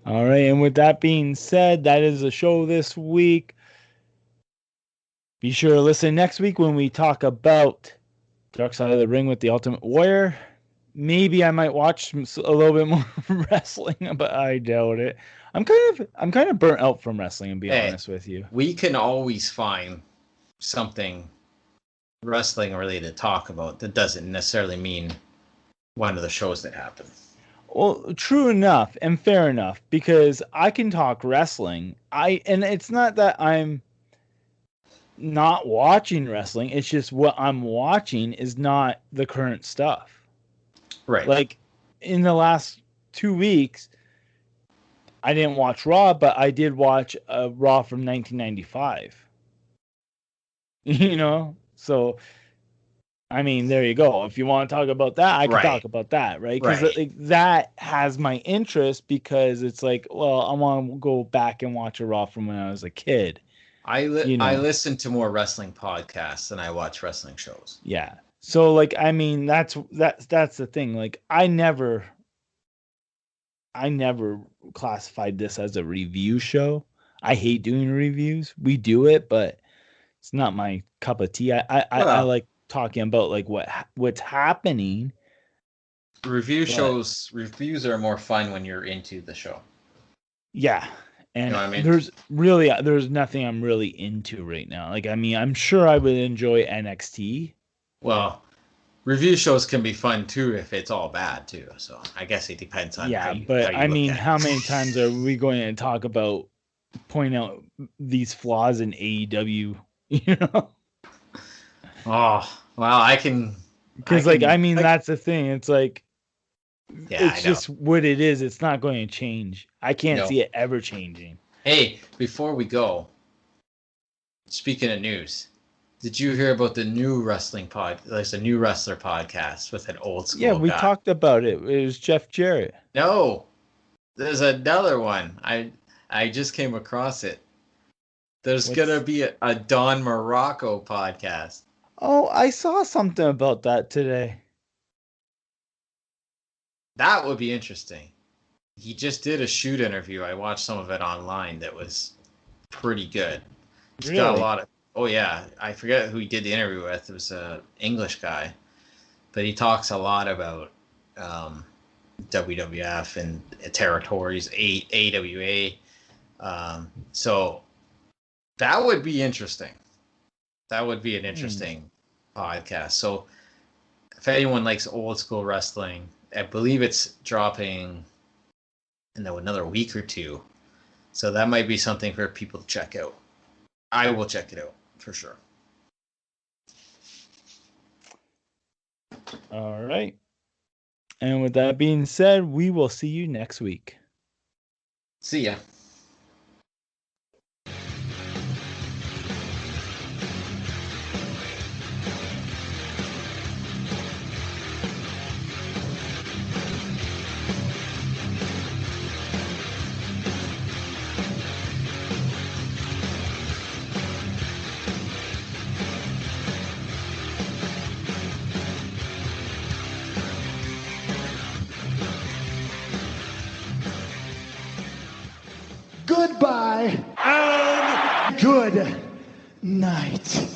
All right, and with that being said, that is the show this week. Be sure to listen next week when we talk about Dark Side of the Ring with the Ultimate Warrior. Maybe I might watch a little bit more wrestling, but I doubt it. I'm kind of burnt out from wrestling, and be honest with you. We can always find something wrestling related to talk about. That doesn't necessarily mean one of the shows that happen. Well, true enough and fair enough, because I can talk wrestling. And it's not that I'm not watching wrestling. It's just what I'm watching is not the current stuff. Right. Like in the last 2 weeks, I didn't watch Raw, but I did watch Raw from 1995. You know? So, I mean, there you go. If you want to talk about that, I can talk about that, right? Because like, that has my interest, because it's like, well, I want to go back and watch a Raw from when I was a kid. I listen to more wrestling podcasts than I watch wrestling shows. Yeah. So like, I mean, that's the thing. Like, I never classified this as a review show. I hate doing reviews. We do it, but it's not my cup of tea. I like talking about like what's happening. Reviews are more fun when you're into the show. Yeah. And you know what I mean? There's nothing I'm really into right now. Like, I mean, I'm sure I would enjoy NXT. Well, review shows can be fun too if it's all bad too. So I guess it depends on how you how many times are we going to talk about, point out these flaws in AEW? You know? Oh, well, I can. Because that's the thing. It's like, it's just what it is. It's not going to change. I can't see it ever changing. Hey, before we go, speaking of news, did you hear about the new wrestling there's a new wrestler podcast with an old school guy? We talked about it. It was Jeff Jarrett. No, there's another one. I just came across it. There's gonna be a Don Morocco podcast. Oh, I saw something about that today. That would be interesting. He just did a shoot interview. I watched some of it online. That was pretty good. He's got a lot of. Oh yeah, I forget who he did the interview with. It was an English guy, but he talks a lot about WWF and territories, AWA. So that would be interesting. That would be an interesting podcast. So if anyone likes old school wrestling, I believe it's dropping in another week or two. So that might be something for people to check out. I will check it out for sure. All right. And with that being said, we will see you next week. See ya. goodbye, and good night.